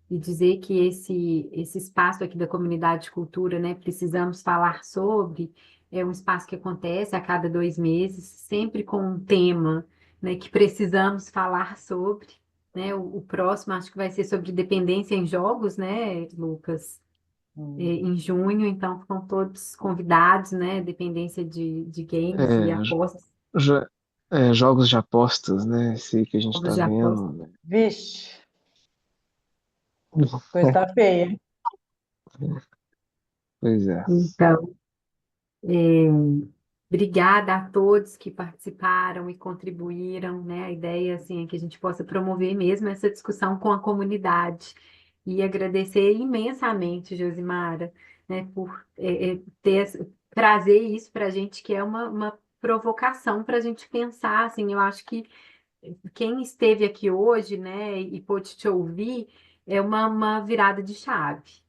dizer que esse espaço aqui da comunidade de cultura, né, precisamos falar sobre, é um espaço que acontece a cada 2 meses, sempre com um tema, né, que precisamos falar sobre, né, o próximo acho que vai ser sobre dependência em jogos, né, Lucas? Em junho, então ficam todos convidados, né, dependência de games e É, apostas, jo- jogos de apostas, né? Esse aí que a gente jogos está de apostas. vendo, né? Vixe, coisa tá feia. Pois é. Então, é, obrigada a todos que participaram e contribuíram, né? A ideia assim, é que a gente possa promover mesmo essa discussão com a comunidade. E agradecer imensamente, Josimara, né, por trazer isso para a gente, que é uma provocação para a gente pensar. Assim, eu acho que quem esteve aqui hoje, né, e pôde te ouvir, é uma virada de chave,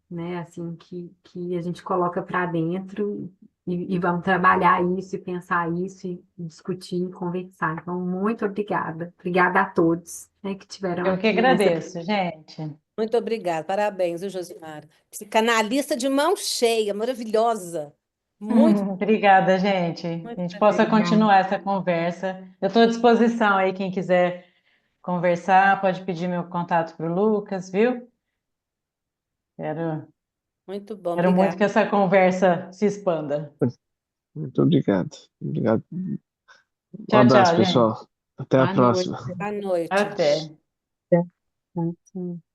né? Assim, que a gente coloca para dentro e vamos trabalhar isso e pensar isso e discutir e conversar. Então, muito obrigada. Obrigada a todos, né, que tiveram Eu que aqui nessa. agradeço, gente. Muito obrigada, parabéns, viu, Josimara? Psicanalista de mão cheia, maravilhosa. Muito, Obrigada, gente. A muito gente possa parabéns. Obrigada. continuar essa conversa. Eu estou à disposição aí, quem quiser conversar, pode pedir meu contato para o Lucas, viu? Quero Muito bom, Quero muito obrigada. que essa conversa se expanda. Muito obrigado. Obrigado. Um Tchau, abraço, tchau, gente. pessoal. Até a Boa noite. próxima. Boa noite. Até. Tá, tá.